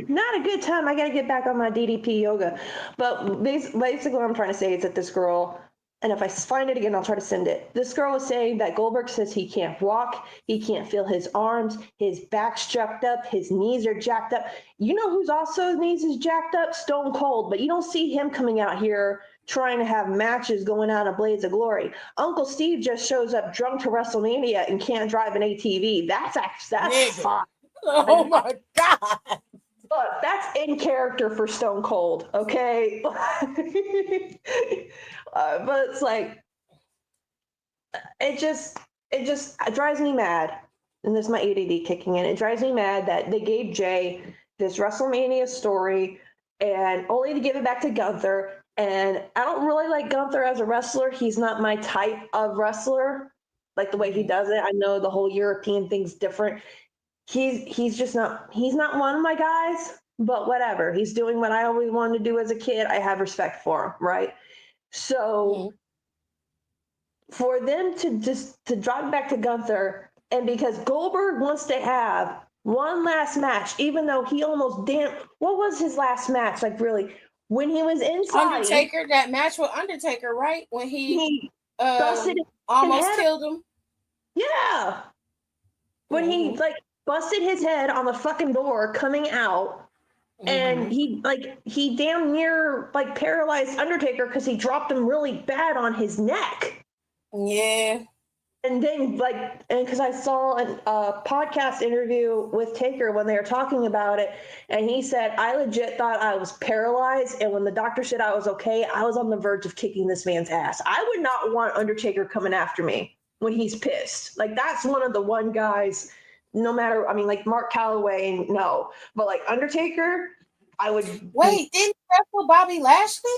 not a good time. I got to get back on my DDP yoga. But basically what I'm trying to say is that this girl, and if I find it again, I'll try to send it. This girl was saying that Goldberg says he can't walk, he can't feel his arms, his back's jacked up, his knees are jacked up. You know who's also knees is jacked up? Stone Cold. But you don't see him coming out here trying to have matches going out of Blades of Glory. Uncle Steve just shows up drunk to WrestleMania and can't drive an ATV. That's fine. Oh my God. Look, that's in character for Stone Cold, okay? But it's like, it drives me mad. And this is my ADD kicking in. It drives me mad that they gave Jay this WrestleMania story and only to give it back to Gunther. And I don't really like Gunther as a wrestler. He's not my type of wrestler, like the way he does it. I know the whole European thing's different. He's not one of my guys, but whatever. He's doing what I always wanted to do as a kid. I have respect for him, right? So for them to drop back to Gunther, and because Goldberg wants to have one last match, even though he almost what was his last match? Like, really, when he was inside Undertaker, that match with Undertaker, right? When he almost killed him. Yeah. When he like busted his head on the fucking door coming out, and he damn near like paralyzed Undertaker because he dropped him really bad on his neck. Yeah. And then and because I saw a podcast interview with Taker when they were talking about it, and he said, I legit thought I was paralyzed, and when the doctor said I was okay, I was on the verge of kicking this man's ass. I would not want Undertaker coming after me when he's pissed. Like, that's one of the one guys, no matter, I mean, like Mark Calloway, no, but like Undertaker, I would. Wait, didn't he wrestle Bobby Lashley?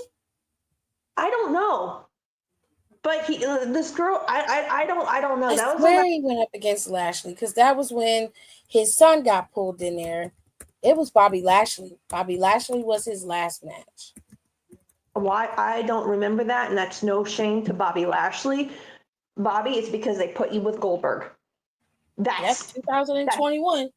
I don't know. But this girl, I don't know. I swear he went up against Lashley because that was when his son got pulled in there. It was Bobby Lashley. Bobby Lashley was his last match. Why I don't remember that, and that's no shame to Bobby Lashley. Bobby, it's because they put you with Goldberg. That's 2021.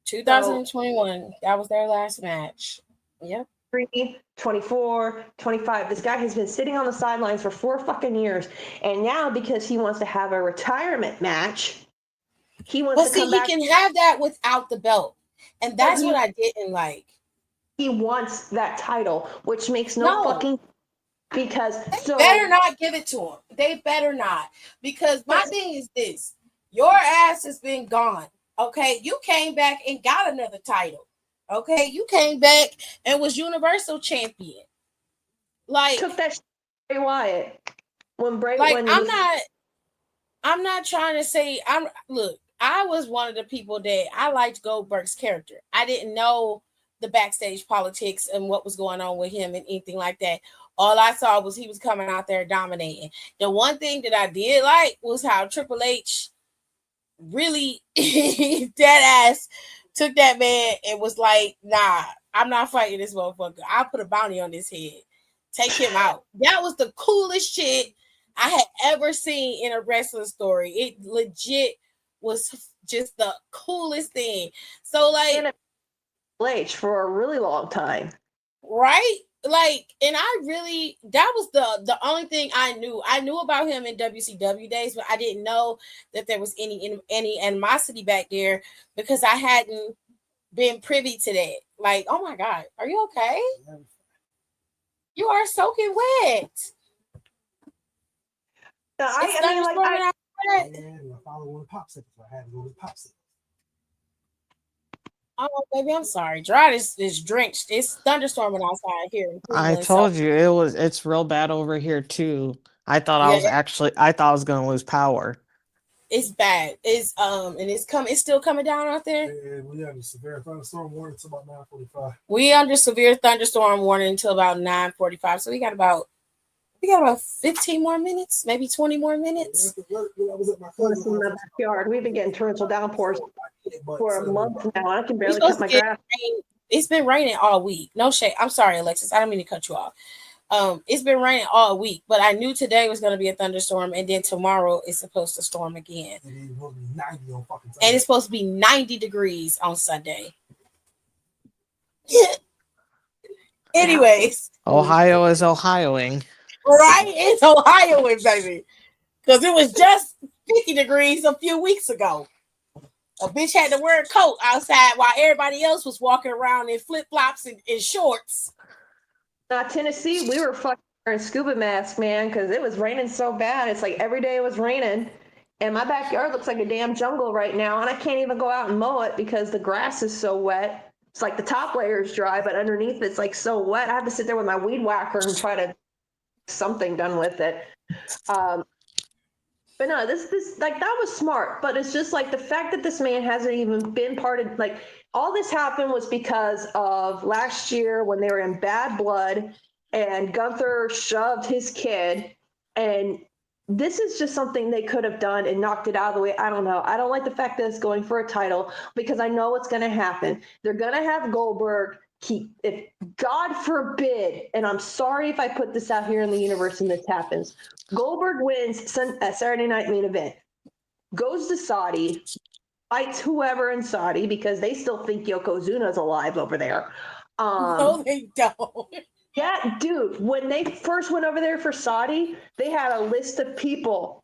2021. That was their last match. Yep. 3, 24, 25. This guy has been sitting on the sidelines for 4 fucking years. And now, because he wants to have a retirement match, he wants to come back. He can have that without the belt. And that's what I didn't like. He wants that title, which makes no fucking, because they better not give it to him. They better not. Because my thing is this. Your ass has been gone. Okay? You came back and got another title. Okay, you came back and was Universal Champion. Like, took that Bray Wyatt when Bray. Like, I'm not trying to say. Look. I was one of the people that I liked Goldberg's character. I didn't know the backstage politics and what was going on with him and anything like that. All I saw was he was coming out there dominating. The one thing that I did like was how Triple H really dead ass took that man and was like, nah, I'm not fighting this motherfucker. I'll put a bounty on his head. Take him out. That was the coolest shit I had ever seen in a wrestling story. It legit was just the coolest thing. So, like, H for a really long time. Right? Like, and I really, that was the only thing I knew. I knew about him in WCW days, but I didn't know that there was any animosity back there because I hadn't been privy to that. Like, oh my God, are you okay? You are soaking wet. I followed one popsicle, so I had to go with popsicle. Oh, baby, I'm sorry. Dry is drenched. It's thunderstorming outside here. I told you it's real bad over here too. I thought I was gonna lose power. It's bad. It's it's still coming down out there. Yeah, we under severe thunderstorm warning until about 9:45. We under severe thunderstorm warning until about 9:45. So we got about 15 more minutes, maybe 20 more minutes. I was at my backyard. We've been getting torrential downpours for a month now. I can barely cut my grass. It's been raining all week. No shade. I'm sorry, Alexis. I don't mean to cut you off. It's been raining all week, but I knew today was going to be a thunderstorm, and then tomorrow it's supposed to storm again. And it's supposed to be 90 degrees on Sunday. Anyways. Ohio is Ohioing. Right? It's Ohioing, baby. Because it was just 50 degrees a few weeks ago. A bitch had to wear a coat outside while everybody else was walking around in flip-flops and shorts. Tennessee, we were fucking wearing scuba masks, man, because it was raining so bad. It's like every day it was raining. And my backyard looks like a damn jungle right now, and I can't even go out and mow it because the grass is so wet. It's like the top layer is dry, but underneath it's like so wet. I have to sit there with my weed whacker and try to something done with it. But no, this like that was smart. But it's just like the fact that this man hasn't even been part of, like, all this happened was because of last year when they were in Bad Blood and Gunter shoved his kid, and this is just something they could have done and knocked it out of the way. I don't know. I don't like the fact that it's going for a title because I know what's going to happen. They're going to have Goldberg if God forbid, and I'm sorry if I put this out here in the universe and this happens, Goldberg wins Saturday Night Main Event, goes to Saudi, fights whoever in Saudi because they still think Yokozuna's alive over there. No, they don't. Yeah, dude, when they first went over there for Saudi, they had a list of people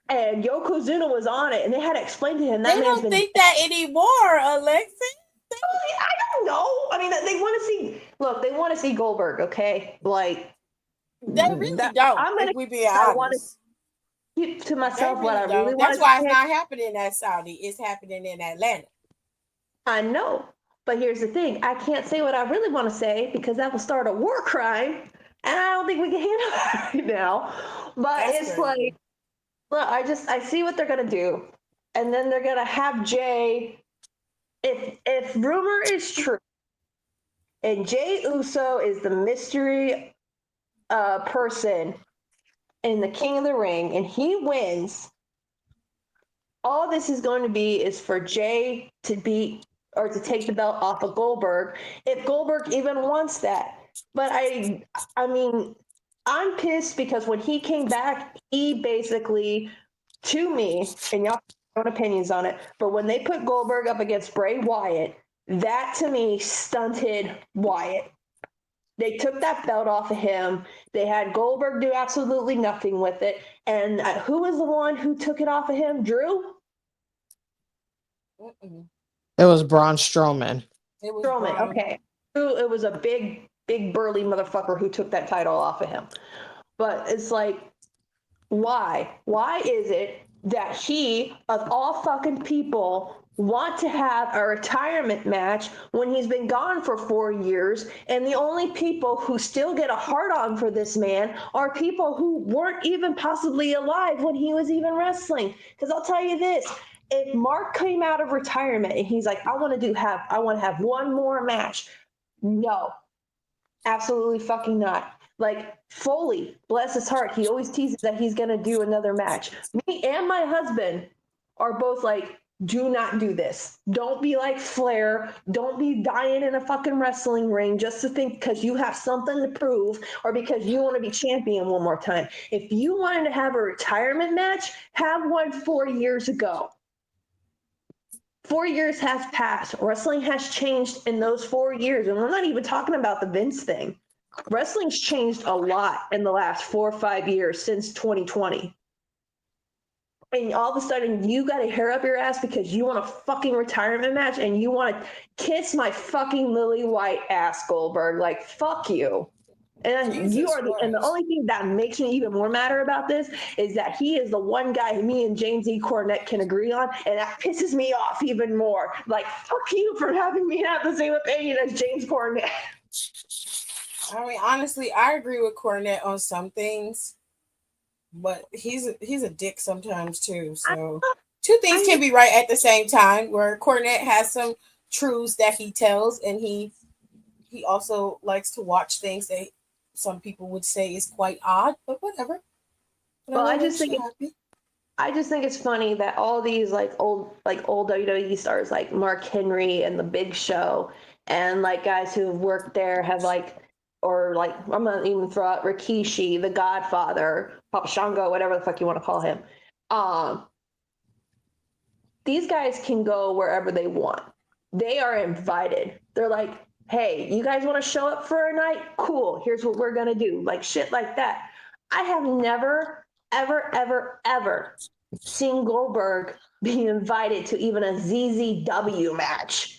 and Yokozuna was on it, and they had to explain to him that they don't think that anymore, Alexis. I don't know. I mean, they want to see. Look, they want to see Goldberg. Okay, like they really don't. I'm gonna. If we be I want to honest, keep to they myself what I really really don't. want That's to why it's say. not happening at Saudi. It's happening in Atlanta. I know, but here's the thing: I can't say what I really want to say because that will start a war crime, and I don't think we can handle that right now. But That's it's crazy. like, look, I see what they're gonna do, and then they're gonna have Jay. If rumor is true, and Jay Uso is the mystery person in the King of the Ring, and he wins, all this is going to be is for Jay to beat or to take the belt off of Goldberg, if Goldberg even wants that. But I mean, I'm pissed because when he came back, he basically, to me, and y'all have your own opinions on it, but when they put Goldberg up against Bray Wyatt, that to me stunted Wyatt. They took that belt off of him. They had Goldberg do absolutely nothing with it. And who was the one who took it off of him? Drew? Mm-mm. It was Braun Strowman. It was Strowman. Braun. Okay. It was a big burly motherfucker who took that title off of him. But it's like, why? Why is it that he, of all fucking people, want to have a retirement match when he's been gone for 4 years, and the only people who still get a hard on for this man are people who weren't even possibly alive when he was even wrestling? Because I'll tell you this, if Mark came out of retirement and he's like, I want to have one more match, no, absolutely fucking not. Like Foley, bless his heart, he always teases that he's gonna do another match. Me and my husband are both like, do not do this. Don't be like Flair. Don't be dying in a fucking wrestling ring just to think because you have something to prove or because you want to be champion one more time. If you wanted to have a retirement match, have one 4 years ago. 4 years have passed. Wrestling has changed in those 4 years. And we're not even talking about the Vince thing. Wrestling's changed a lot in the last 4 or 5 years since 2020. And all of a sudden, you got a hair up your ass because you want a fucking retirement match and you want to kiss my fucking lily white ass, Goldberg. Like, fuck you. And you Jesus are and the Christ. only thing that makes me even more madder about this is that he is the one guy me and James E. Cornette can agree on, and that pisses me off even more. Like, fuck you for having me have the same opinion as James Cornette. I mean, honestly, I agree with Cornette on some things, but he's a dick sometimes too. So two things can be right at the same time. Where Cornette has some truths that he tells, and he also likes to watch things that some people would say is quite odd, but whatever. Well, I just think it's funny that all these old WWE stars like Mark Henry and the Big Show and like guys who have worked there have I'm gonna even throw out Rikishi, the Godfather, Papa Shango, whatever the fuck you want to call him. These guys can go wherever they want. They are invited. They're like, hey, you guys want to show up for a night? Cool. Here's what we're gonna do. Like shit like that. I have never, ever, ever, ever seen Goldberg be invited to even a ZZW match.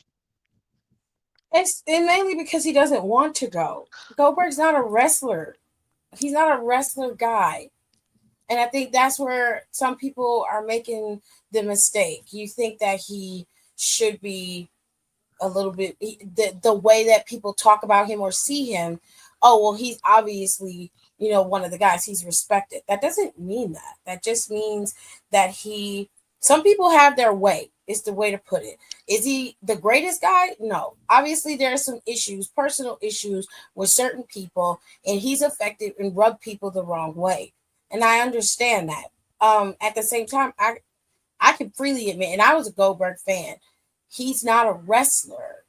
It's mainly because he doesn't want to go. Goldberg's not a wrestler. He's not a wrestler guy. And I think that's where some people are making the mistake. You think that he should be a little bit the way that people talk about him or see him. Oh, well, he's obviously, one of the guys, he's respected. That doesn't mean that. That just means that some people have their way, is the way to put it. Is he the greatest guy? No. Obviously, there are some issues, personal issues with certain people, and he's affected and rubbed people the wrong way. And I understand that. At the same time, I can freely admit, and I was a Goldberg fan, he's not a wrestler.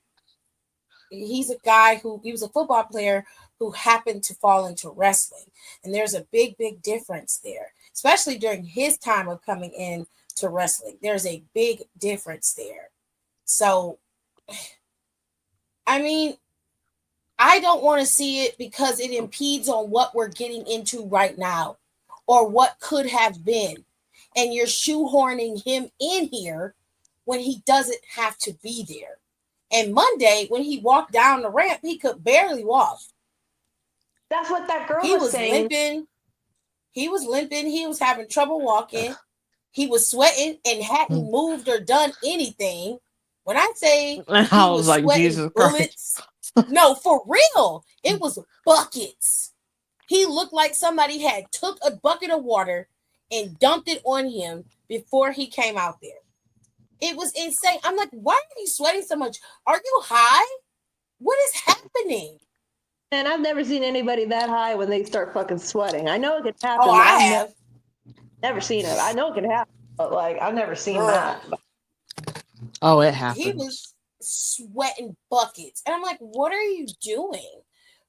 He's a guy he was a football player who happened to fall into wrestling. And there's a big, big difference there, especially during his time of coming in to wrestling. There's a big difference there. So, I mean, I don't want to see it because it impedes on what we're getting into right now or what could have been. And you're shoehorning him in here when he doesn't have to be there. And Monday, when he walked down the ramp, he could barely walk. That's what that girl He was was saying. limping. He was limping. He was having trouble walking. He was sweating and hadn't moved or done anything. When I say he was like, sweating Jesus bullets, no, for real, it was buckets. He looked like somebody had took a bucket of water and dumped it on him before he came out there. It was insane. I'm like, why are you sweating so much? Are you high? What is happening? And I've never seen anybody that high when they start fucking sweating. I know it can happen. Oh, but I I've have. never seen it. I know it can happen, but like I've never seen that. Oh, it happened. He was sweating buckets. And I'm like, what are you doing?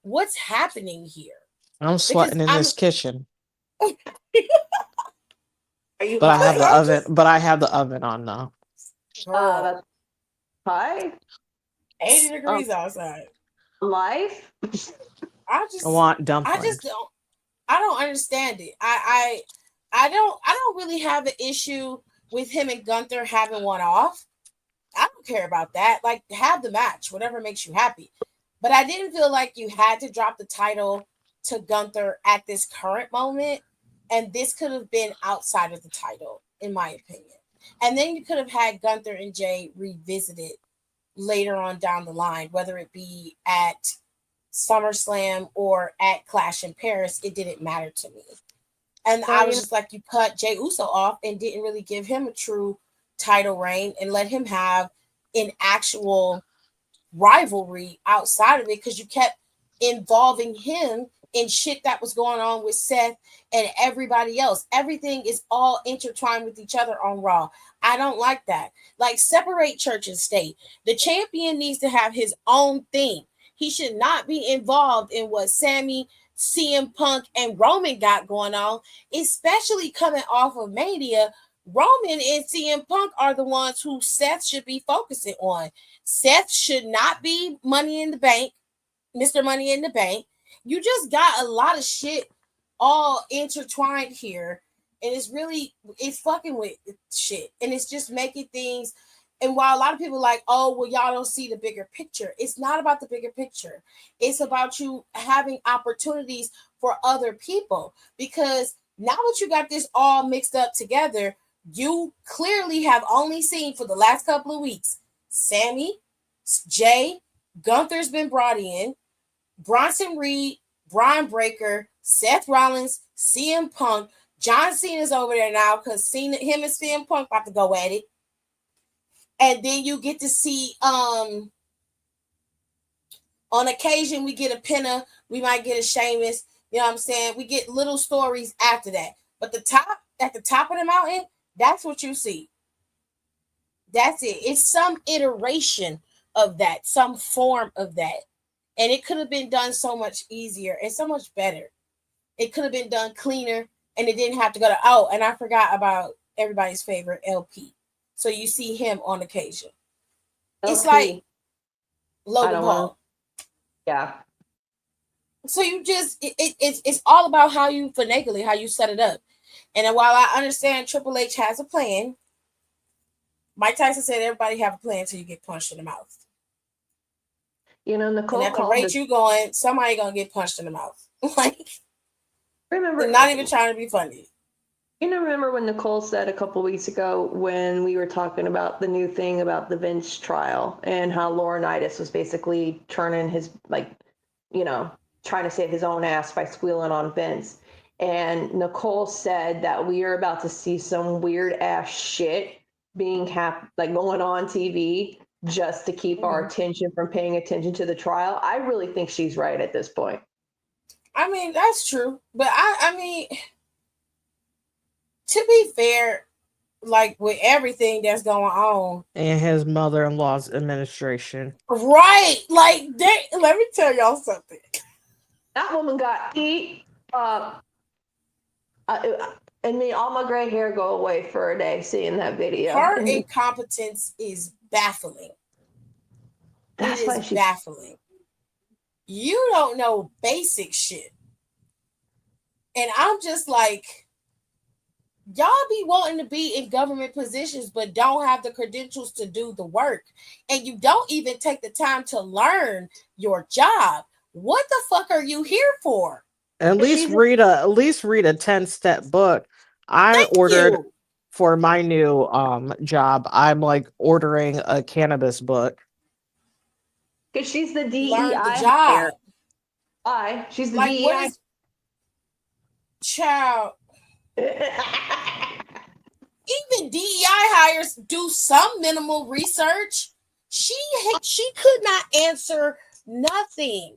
What's happening here? I'm sweating in this kitchen. Are you But I have the high? oven. But I have the oven on now. That's high. 80 degrees outside. Life. I want dumplings. I don't understand it. I don't really have an issue with him and Gunter having one off. I don't care about that. Like, have the match, whatever makes you happy. But I didn't feel like you had to drop the title to Gunter at this current moment. And this could have been outside of the title, in my opinion. And then you could have had Gunter and Jay revisited later on down the line, whether it be at SummerSlam or at Clash in Paris. It didn't matter to me. And I was just like, you cut Jey Uso off and didn't really give him a true title reign and let him have an actual rivalry outside of it, because you kept involving him in shit that was going on with Seth and everybody else. Everything is all intertwined with each other on Raw. I don't like that. Like, separate church and state. The champion needs to have his own thing. He should not be involved in what Sammy, CM Punk, and Roman got going on, especially coming off of Mania. Roman and CM Punk are the ones who Seth should be focusing on. Seth should not be Money in the Bank, Mr. Money in the Bank. You just got a lot of shit all intertwined here, and it's fucking with shit, and it's just making things. And while a lot of people are like, oh, well, y'all don't see the bigger picture, it's not about the bigger picture. It's about you having opportunities for other people, because now that you got this all mixed up together, you clearly have only seen for the last couple of weeks Sammy, Jay, Gunther's been brought in, Bronson Reed, Brian Breaker, Seth Rollins, CM Punk. John Cena's over there now because him and CM Punk about to go at it. And then you get to see, on occasion, we get a Pinna, we might get a Sheamus. You know what I'm saying? We get little stories after that. But at the top of the mountain, that's what you see. That's it. It's some iteration of that, some form of that. And it could have been done so much easier and so much better. It could have been done cleaner, and it didn't have to go to, oh, and I forgot about everybody's favorite LP. So you see him on occasion. LP. It's like Logan Paul. Yeah. So you just, it's all about how you finagle it, how you set it up. And while I understand Triple H has a plan, Mike Tyson said everybody have a plan until you get punched in the mouth. You know, Nicole, and at the rate you going, somebody gonna get punched in the mouth. Like, remember, not even trying to be funny. You know, remember when Nicole said a couple weeks ago when we were talking about the new thing about the Vince trial and how Laurinaitis was basically turning his, like, you know, trying to save his own ass by squealing on Vince. And Nicole said that we are about to see some weird ass shit being going on TV just to keep our attention from paying attention to the trial. I really think she's right at this point. I mean, that's true. But I mean, to be fair, like with everything that's going on. And his mother-in-law's administration. Right. Like, let me tell y'all something. That woman got eat up. And me, all my gray hair go away for a day seeing that video. Her incompetence is baffling. It is baffling. You don't know basic shit. And I'm just like, y'all be wanting to be in government positions but don't have the credentials to do the work, and you don't even take the time to learn your job. What the fuck are you here for? At least read a 10-step book. I Thank ordered you. for my new job. I'm like ordering a cannabis book. Because she's the Learn the DEI hire. job. Why? She's the Like, what DEI. is child? Even DEI hires do some minimal research. She could not answer nothing.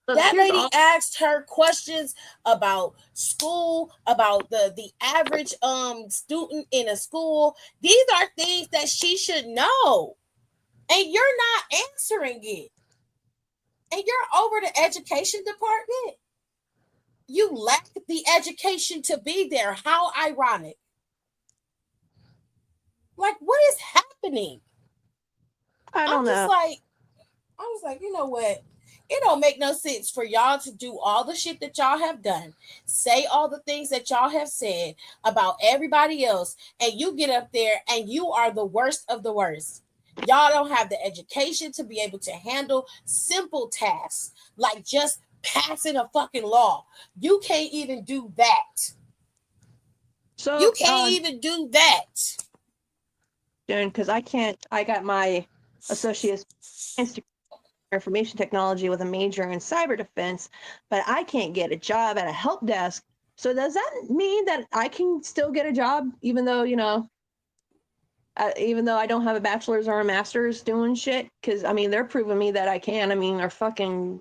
Look, That here's lady all. asked her questions about school, about the average student in a school. These are things that she should know, and you're not answering it. And you're over the education department. You lack the education to be there. How ironic. Like, what is happening? I don't know. I was like, you know what? It don't make no sense for y'all to do all the shit that y'all have done, say all the things that y'all have said about everybody else, and you get up there and you are the worst of the worst. Y'all don't have the education to be able to handle simple tasks like just passing a fucking law. You can't even do that. So You can't even do that. because I can't. I got my associate's in information technology with a major in cyber defense, but I can't get a job at a help desk. So does that mean that I can still get a job even though even though I don't have a bachelor's or a master's doing shit? Because I mean, they're proving me that I can. I mean, they're fucking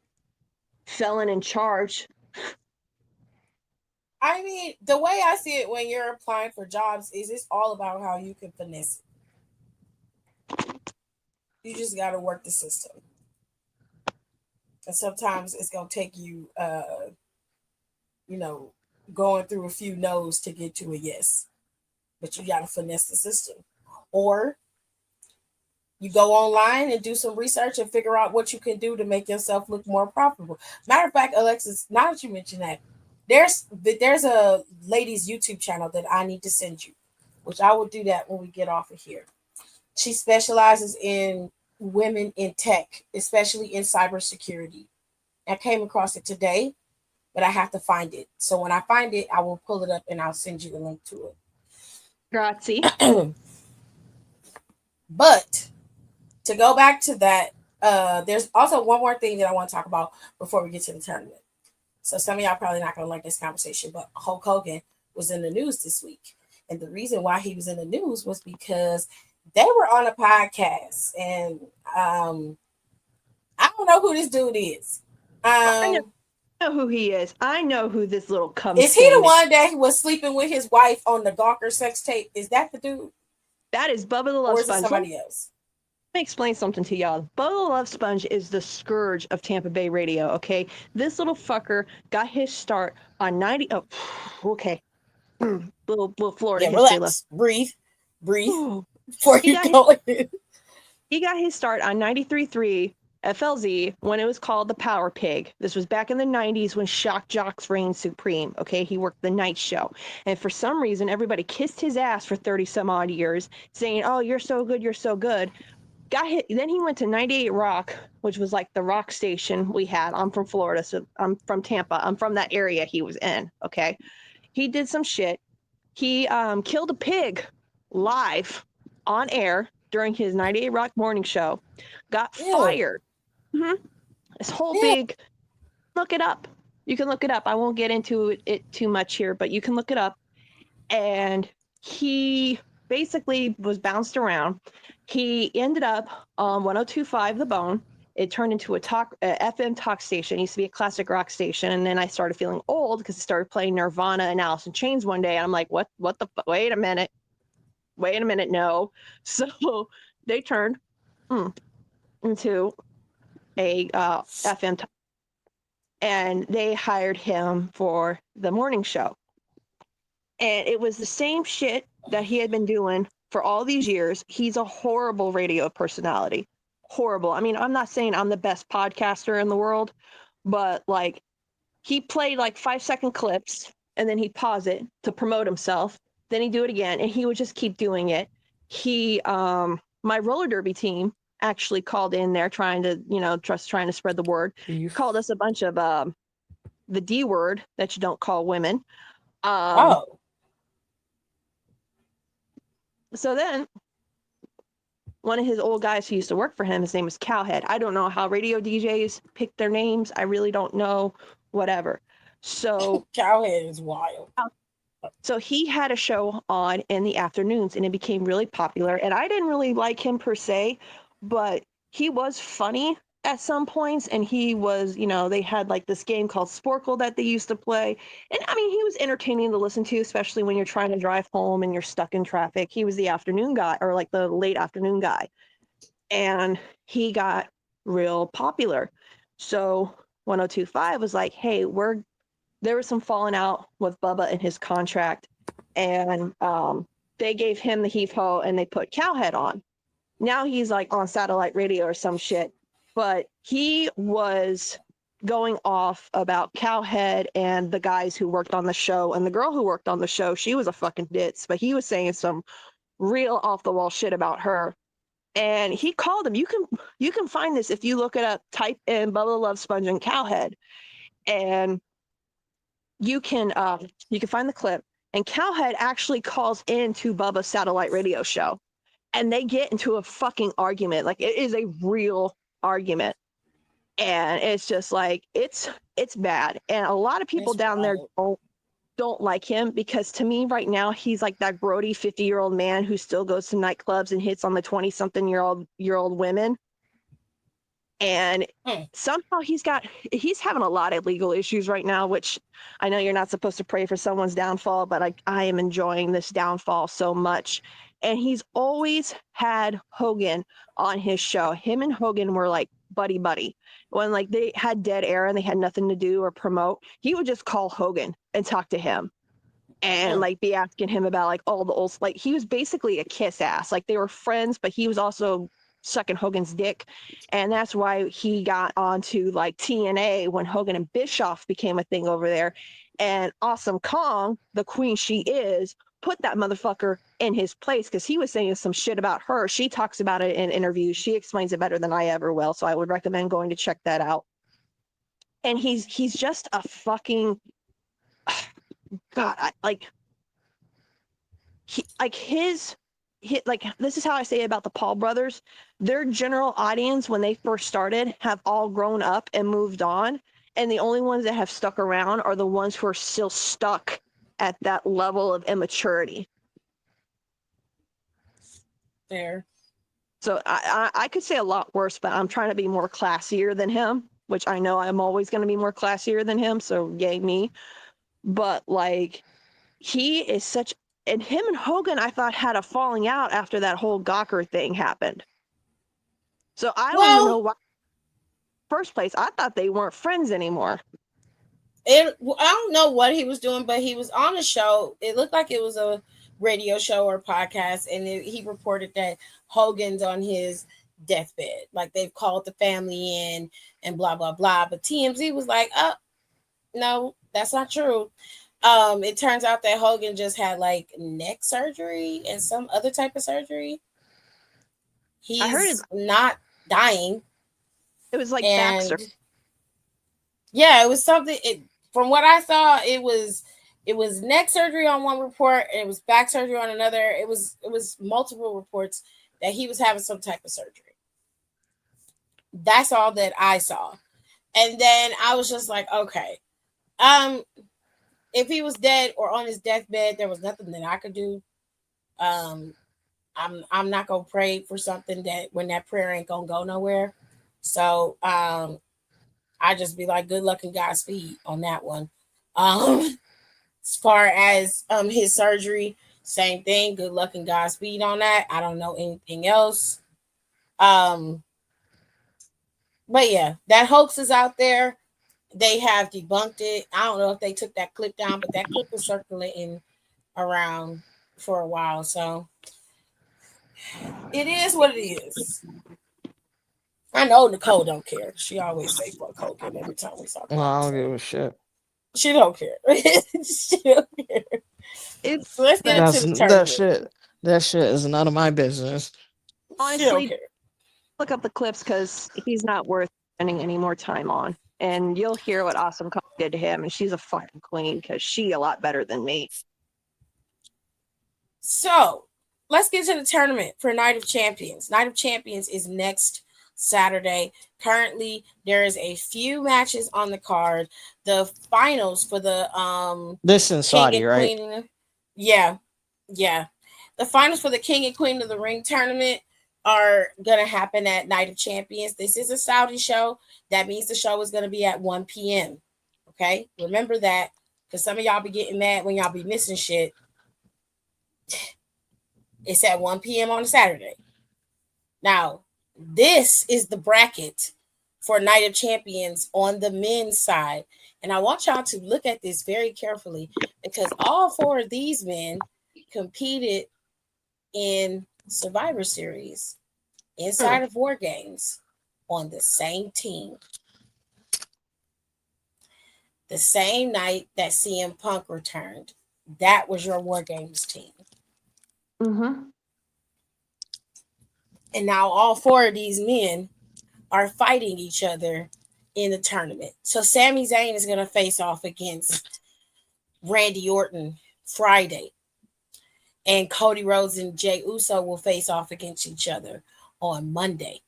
felon in charge. I mean, the way I see it when you're applying for jobs is it's all about how you can finesse it. You just got to work the system. And sometimes it's going to take you, going through a few no's to get to a yes. But you got to finesse the system. Or you go online and do some research and figure out what you can do to make yourself look more profitable. Matter of fact, Alexis, now that you mention that, there's a lady's YouTube channel that I need to send you, which I will do that when we get off of here. She specializes in women in tech, especially in cybersecurity. I came across it today, but I have to find it. So when I find it, I will pull it up and I'll send you the link to it. Grazie. But to go back to that, there's also one more thing that I want to talk about before we get to the tournament. So some of y'all probably not going to like this conversation, but Hulk Hogan was in the news this week. And the reason why he was in the news was because they were on a podcast. And I don't know who this dude is. I know who he is. I know who this little cum Is he the stain one that was sleeping with his wife on the Gawker sex tape? Is that the dude? That is Bubba the Love Or is it Sponge. somebody else? Let me explain something to y'all. Bubba the Love Sponge is the scourge of Tampa Bay radio, okay? This little fucker got his start on 90. Oh, okay. Little Florida Yeah, history relax. Breathe. left. Before He you got go his, he got his start on 93.3 FLZ when it was called the Power Pig. This was back in the 90s when Shock Jocks reigned supreme, okay? He worked the night show. And for some reason, everybody kissed his ass for 30 some odd years, saying, oh, you're so good, you're so good. Got hit. Then he went to 98 Rock, which was like the rock station we had. I'm from Florida, so I'm from Tampa. I'm from that area he was in. Okay, he did some shit. He killed a pig live on air during his 98 Rock morning show. Got fired. This whole big. Look it up. You can look it up. I won't get into it too much here, but you can look it up. And he basically was bounced around. He ended up on 102.5 The Bone. It turned into a FM talk station. It used to be a classic rock station. And then I started feeling old because it started playing Nirvana and Alice in Chains one day. And I'm like, what the wait a minute. No. So they turned into a FM talk. And they hired him for the morning show. And it was the same shit that he had been doing for all these years. He's a horrible radio personality. Horrible. I mean, I'm not saying I'm the best podcaster in the world, but like he played like 5-second clips and then he'd pause it to promote himself. Then he'd do it again, and he would just keep doing it. He, my roller derby team actually called in there trying to spread the word. Called us a bunch of the D word that you don't call women. So then one of his old guys who used to work for him, his name was Cowhead. I don't know how radio DJs pick their names. I really don't know. Whatever. So Cowhead is wild. So he had a show on in the afternoons, and it became really popular. And I didn't really like him per se, but he was funny at some points. And he was, they had like this game called Sporkle that they used to play. And I mean, he was entertaining to listen to, especially when you're trying to drive home and you're stuck in traffic. He was the afternoon guy, or like the late afternoon guy. And he got real popular. So 1025 was like, hey, there was some falling out with Bubba and his contract, and they gave him the heave-ho and they put Cowhead on. Now he's like on satellite radio or some shit, but he was going off about Cowhead and the guys who worked on the show, and the girl who worked on the show, she was a fucking ditz, but he was saying some real off-the-wall shit about her. And he called him. You can find this if you look it up, type in Bubba Love Sponge and Cowhead, and you can find the clip. And Cowhead actually calls into Bubba's satellite radio show, and they get into a fucking argument. Like, it is a real argument, and it's just like it's bad. And a lot of people down there don't like him, because to me right now he's like that grody 50-year-old man who still goes to nightclubs and hits on the 20-something year old women. And somehow he's having a lot of legal issues right now, which I know you're not supposed to pray for someone's downfall, but I am enjoying this downfall so much. And he's always had Hogan on his show. Him and Hogan were like buddy. When like they had dead air and they had nothing to do or promote, he would just call Hogan and talk to him and like be asking him about like all the old, like he was basically a kiss ass. Like they were friends, but he was also sucking Hogan's dick. And that's why he got onto like TNA when Hogan and Bischoff became a thing over there. And Awesome Kong, the queen she is, put that motherfucker in his place, because he was saying some shit about her. She talks about it in interviews. She explains it better than I ever will. So I would recommend going to check that out. And he's just a fucking God. This is how I say about the Paul brothers. Their general audience, when they first started, have all grown up and moved on. And the only ones that have stuck around are the ones who are still stuck at that level of immaturity. Fair. So I could say a lot worse, but I'm trying to be more classier than him, which I know I'm always going to be more classier than him. So yay me. But like, he is such, and him and Hogan, I thought, had a falling out after that whole Gawker thing happened. So I don't even know why. First place, I thought they weren't friends anymore. I don't know what he was doing, but he was on a show. It looked like it was a radio show or podcast, and he reported that Hogan's on his deathbed. Like they've called the family in and blah blah blah. But TMZ was like, no, that's not true. It turns out that Hogan just had like neck surgery and some other type of surgery. He's I heard not dying. It was like back surgery. Yeah, it was something. From what I saw, it was neck surgery on one report, and it was back surgery on another. It was multiple reports that he was having some type of surgery. That's all that I saw. And then I was just like, okay. If he was dead or on his deathbed, there was nothing that I could do. I'm not gonna pray for something that when that prayer ain't gonna go nowhere. So I just be like, good luck and Godspeed on that one. As far as his surgery, same thing. Good luck and Godspeed on that. I don't know anything else. But yeah, that hoax is out there. They have debunked it. I don't know if they took that clip down, but that clip was circulating around for a while. So it is what it is. I know Nicole don't care. She always say fuck Hogan every time we talk about it. I don't give a shit. She don't care. She don't care. It's So let's get into the tournament. That shit is none of my business. honestly, look up the clips because he's not worth spending any more time on. And you'll hear what Awesome Kong did to him, and she's a fucking queen because she a lot better than me. So let's get to the tournament for Night of Champions. Night of Champions is next Saturday. Currently, there is a few matches on the card. The finals for the this in Saudi, right? Queen, yeah. The finals for the King and Queen of the Ring tournament are gonna happen at Night of Champions. This is a Saudi show. That means the show is gonna be at 1 p.m. Okay, remember that, because some of y'all be getting mad when y'all be missing shit. It's at 1 p.m. on a Saturday. Now, this is the bracket for Night of Champions on the men's side. And I want y'all to look at this very carefully because all four of these men competed in Survivor Series inside of War Games on the same team. The same night that CM Punk returned. That was your War Games team. Mm-hmm. And now all four of these men are fighting each other in the tournament. So Sami Zayn is going to face off against Randy Orton Friday. And Cody Rhodes and Jey Uso will face off against each other on Monday.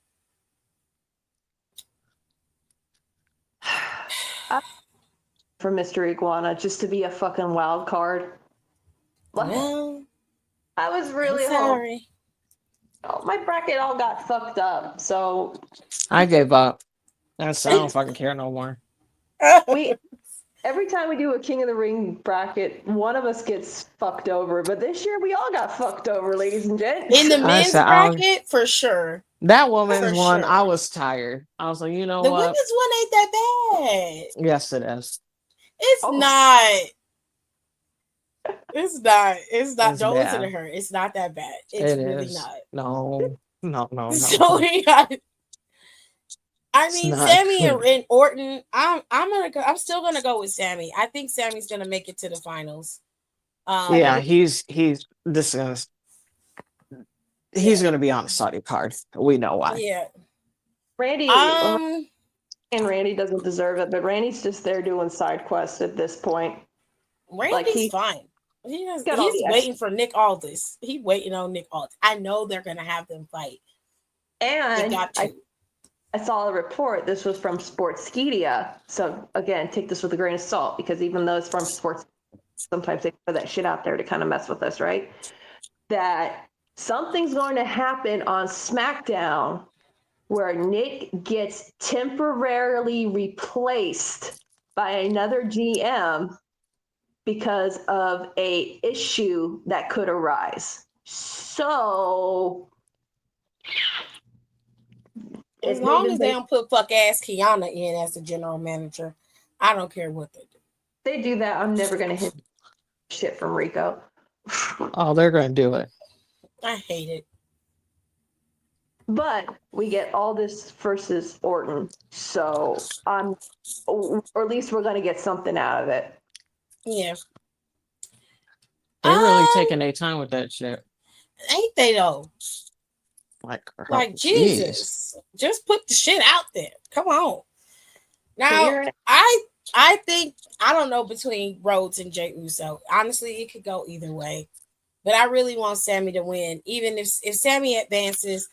For Mr. Iguana, just to be a fucking wild card. Well, I was really sorry. My bracket all got fucked up, so I gave up. I don't fucking care no more. Every time we do a King of the Ring bracket, one of us gets fucked over. But this year, we all got fucked over, ladies and gents. In the men's bracket, for sure. That woman's one, I was tired. I was like, you know what? The women's one ain't that bad. Yes, it is. It's not. It's not. It's Don't bad. listen to her. It's not that bad. It's really not. No. So I mean, Sami and Orton. I'm still gonna go with Sami. I think Sami's gonna make it to the finals. Yeah, he's gonna be on the Saudi card. We know why. Yeah, Randy. And Randy doesn't deserve it, but Randy's just there doing side quests at this point. Randy's fine. He's waiting for Nick Aldis. He's waiting on Nick Aldis. I know they're gonna have them fight. And I saw a report. This was from Sportskeeda. So again, take this with a grain of salt because even though it's from sports, sometimes they put that shit out there to kind of mess with us, right? That something's going to happen on SmackDown where Nick gets temporarily replaced by another GM because of a issue that could arise. So as long as they don't put fuck ass Kiana in as the general manager, I don't care what they do. They do that, I'm never gonna hit shit from Rico. Oh, they're gonna do it. I hate it. But we get Aldis versus Orton, so or at least we're gonna get something out of it. Yeah. They're really taking their time with that shit. Ain't they though? Like Jesus. Just put the shit out there. Come on. Now I think I don't know between Rhodes and Jey Uso. Honestly, it could go either way. But I really want Sami to win. Even if Sami advances,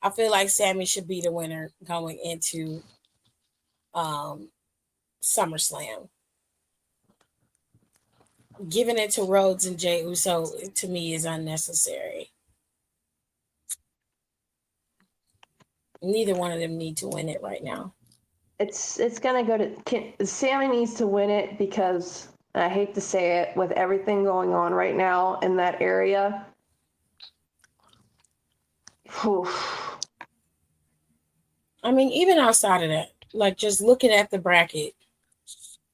I feel like Sami should be the winner going into SummerSlam. Giving it to Rhodes and Jey Uso to me is unnecessary. Neither one of them need to win it right now. It's gonna go to Sami needs to win it because I hate to say it, with everything going on right now in that area. I mean, even outside of that, like just looking at the bracket,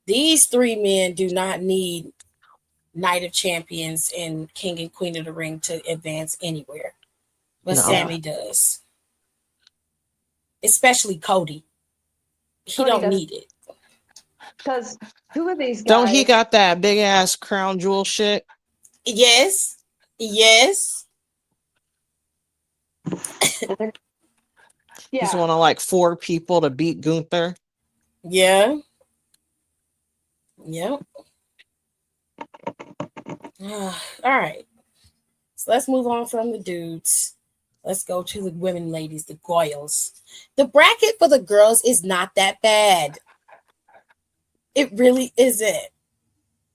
these three men do not need Night of Champions and King and Queen of the Ring to advance anywhere. But Sami does. Especially Cody. He don't need it. Because who are these guys? Don't he got that big ass crown jewel shit? Yes. Yes. He's Yeah. one of like 4 people to beat Gunther. Yeah. Yep. All right. So let's move on from the dudes. Let's go to the women, ladies, the goyles. The bracket for the girls is not that bad. It really isn't.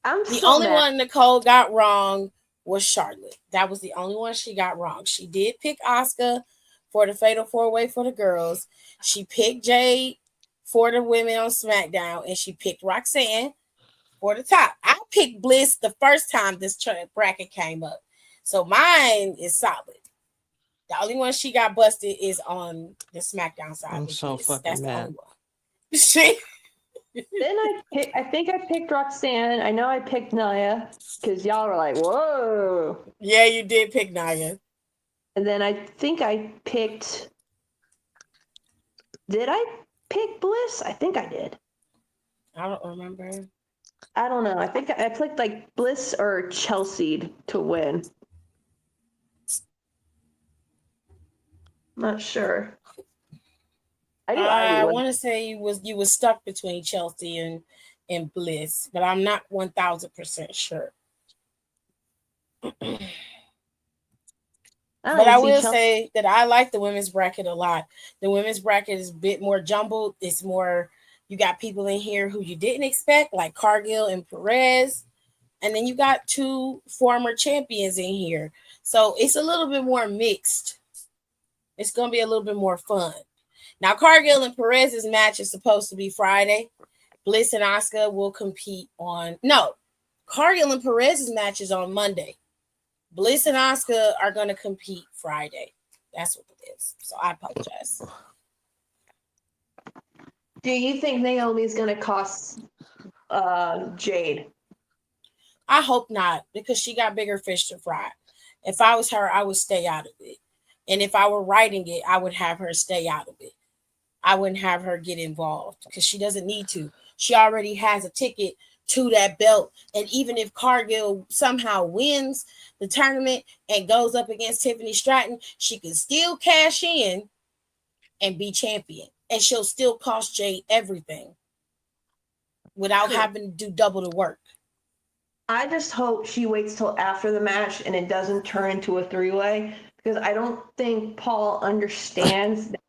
I'm The still only mad. one Nicole got wrong was Charlotte. That was the only one she got wrong. She did pick Asuka for the Fatal 4-Way for the girls. She picked Jade for the women on SmackDown, and she picked Roxanne for the top. I picked Bliss the first time this bracket came up. So mine is solid. The only one she got busted is on the SmackDown side. I'm With so Bliss. fucking That's the mad. only one. She Then I think I picked Roxanne. I know I picked Nia because y'all were like, whoa. Yeah, you did pick Nia. And then I think I picked. Did I pick Bliss? I think I did. I don't remember. I don't know. I think I picked like Bliss or Chelsea to win. Not sure. I knew I Ivy want won. to say you was stuck between Chelsea and Bliss, but I'm not 1,000% sure. But I will say that I like the women's bracket a lot. The women's bracket is a bit more jumbled. It's more, you got people in here who you didn't expect, like Cargill and Perez. And then you got 2 former champions in here. So it's a little bit more mixed. It's going to be a little bit more fun. Now, Cargill and Perez's match is supposed to be Friday. Bliss and Asuka will compete on... No, Cargill and Perez's match is on Monday. Bliss and Asuka are going to compete Friday. That's what it is. So I apologize. Do you think Naomi's going to cost Jade? I hope not, because she got bigger fish to fry. If I was her, I would stay out of it. And if I were writing it, I would have her stay out of it. I wouldn't have her get involved because she doesn't need to. She already has a ticket to that belt. And even if Cargill somehow wins the tournament and goes up against Tiffany Stratton, she can still cash in and be champion. And she'll still cost Jade everything without having to do double the work. I just hope she waits till after the match and it doesn't turn into a 3-way because I don't think Paul understands that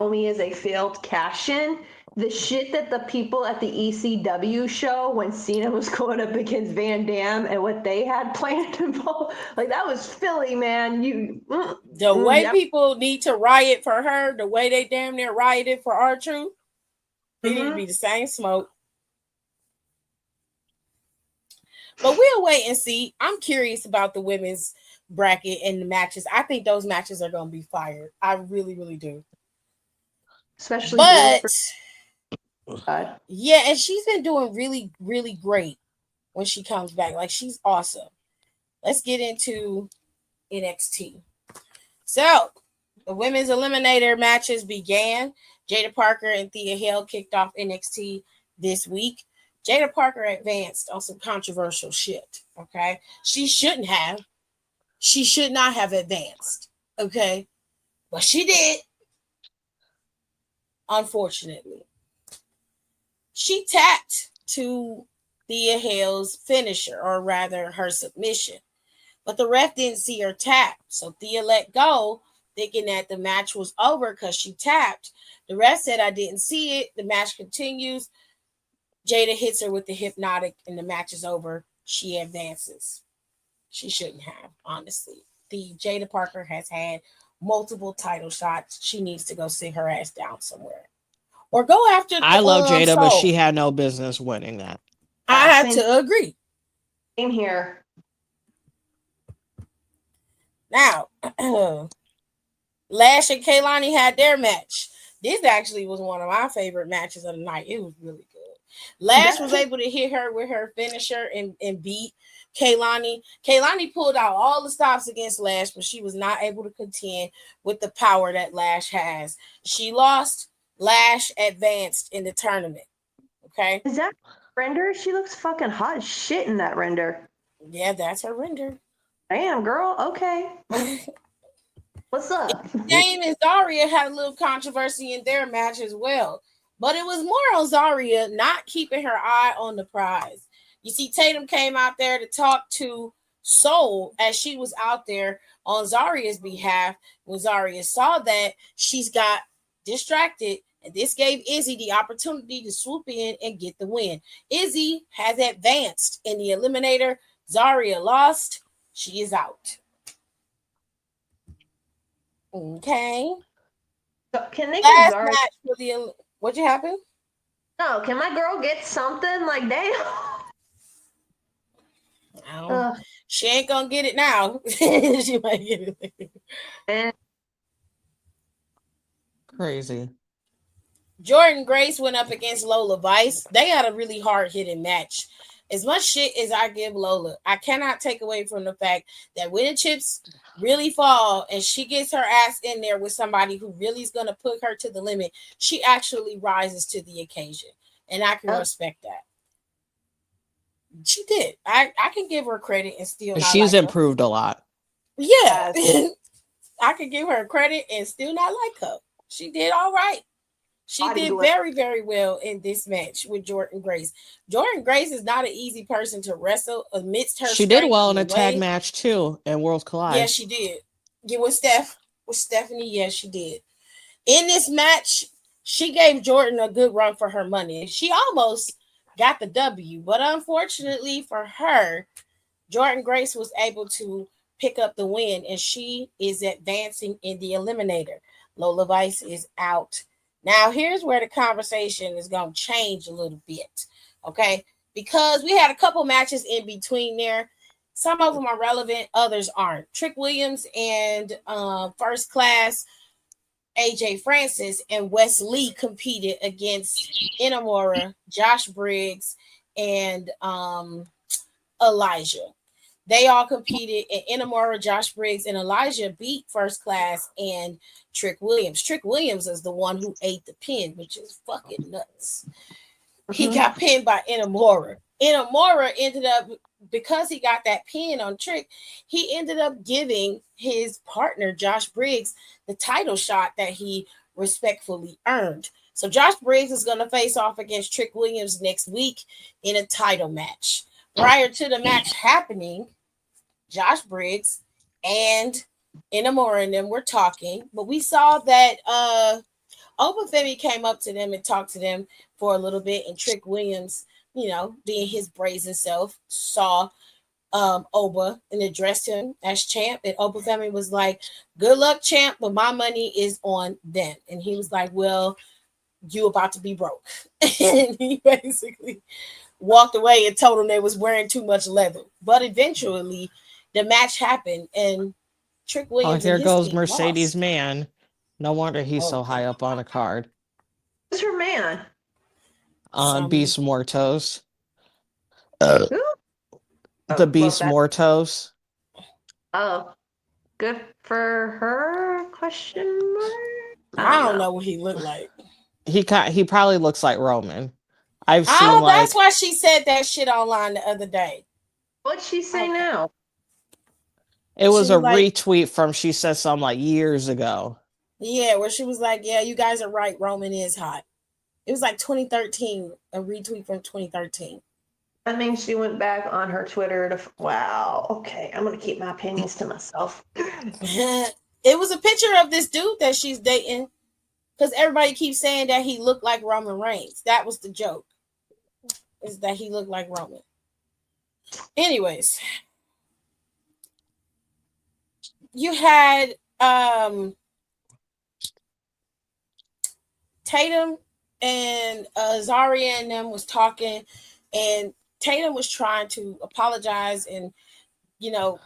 Naomi is a failed cash-in. The shit that the people at the ECW show when Cena was going up against Van Dam and what they had planned to pull, like that was Philly, man. The way people need to riot for her, the way they damn near rioted for R-Truth, it need to be the same smoke. But we'll wait and see. I'm curious about the women's bracket and the matches. I think those matches are going to be fired. I really, really do. Especially yeah, and she's been doing really, really great when she comes back. Like, she's awesome. Let's get into NXT. So, the women's eliminator matches began. Jada Parker and Thea Hale kicked off NXT this week. Jada Parker advanced on some controversial shit, okay? She shouldn't have. She should not have advanced, okay? But she did, unfortunately. She tapped to Thea Hale's finisher, or rather her submission. But the ref didn't see her tap, so Thea let go, thinking that the match was over because she tapped. The ref said, I didn't see it. The match continues. Jada hits her with the hypnotic, and the match is over. She advances. She shouldn't have, honestly. The Jada Parker has had multiple title shots. She needs to go sit her ass down somewhere. Or go after I love Jada, Soul. but she had no business winning that. I have to agree. Same here. Now, Lash and Kaylani had their match. This actually was one of my favorite matches of the night. It was really good. Lash was able to hit her with her finisher and beat Kaylani. Kaylani pulled out all the stops against Lash, but she was not able to contend with the power that Lash has. She lost. Lash advanced in the tournament. Okay. Is that render? She looks fucking hot as shit in that render. Yeah, that's her render. Damn, girl. Okay. What's up? Dame and Zaria had a little controversy in their match as well. But it was more on Zaria not keeping her eye on the prize. You see, Tatum came out there to talk to Soul as she was out there on Zaria's behalf. When Zaria saw that, she's got distracted, and this gave Izzy the opportunity to swoop in and get the win. Izzy has advanced in the Eliminator. Zaria lost. She is out. Okay. So can they get Last Zara? match for the what'd you happen? No, can my girl get something? Like, damn. She ain't gonna get it now. She might get it. And Crazy. Jordan Grace went up against Lola Vice. They had a really hard hitting match. As much shit as I give Lola, I cannot take away from the fact that when the chips really fall and she gets her ass in there with somebody who really is going to put her to the limit, she actually rises to the occasion. And I can respect that. She did. I can give her credit and still not She's like improved her. a lot. Yeah. I can give her credit and still not like her. She did all right. She did very, very well in this match with Jordan Grace. Jordan Grace is not an easy person to wrestle amidst her. She did well in a tag match too in Worlds Collide. Yeah, she did. Yeah, with Stephanie, yes, she did. In this match, she gave Jordan a good run for her money. She almost got the W, but unfortunately for her, Jordan Grace was able to pick up the win, and she is advancing in the Eliminator. Lola Vice is out. Now, here's where the conversation is going to change a little bit, okay? Because we had a couple matches in between there. Some of them are relevant, others aren't. Trick Williams and First Class AJ Francis and Wes Lee competed against Inamura, Josh Briggs, and Elijah. They all competed, and Inamura, Josh Briggs, and Elijah beat First Class and Trick Williams. Trick Williams is the one who ate the pin, which is fucking nuts. He got pinned by Inamura. Inamura ended up, because he got that pin on Trick, he ended up giving his partner, Josh Briggs, the title shot that he respectfully earned. So Josh Briggs is going to face off against Trick Williams next week in a title match. Prior to the match happening, Josh Briggs and Inamura and them were talking, but we saw that Obafemi came up to them and talked to them for a little bit, and Trick Williams, you know, being his brazen self, saw Oba and addressed him as champ, and Obafemi was like, "Good luck, champ, but my money is on them." And he was like, "Well, you about to be broke." And he basically walked away and told them they was wearing too much leather. But eventually the match happened, and Trick Williams. Oh, here goes Mercedes lost. Man. No wonder he's so high up on a card. Who's her man? Beast Mortos. Who? The Beast Mortos. Oh, good for her? Question mark. I don't know what he looked like. He probably looks like Roman. I've seen. Oh, that's why she said that shit online the other day. What'd she say now? It was a retweet from she said something like years ago. Yeah, where she was like, "Yeah, you guys are right. Roman is hot." It was like 2013, a retweet from 2013. That means she went back on her Twitter to. Wow. Okay, I'm gonna keep my opinions to myself. It was a picture of this dude that she's dating, because everybody keeps saying that he looked like Roman Reigns. That was the joke, is that he looked like Roman. Anyways, you had Tatum and Zaria and them was talking, and Tatum was trying to apologize, and you know,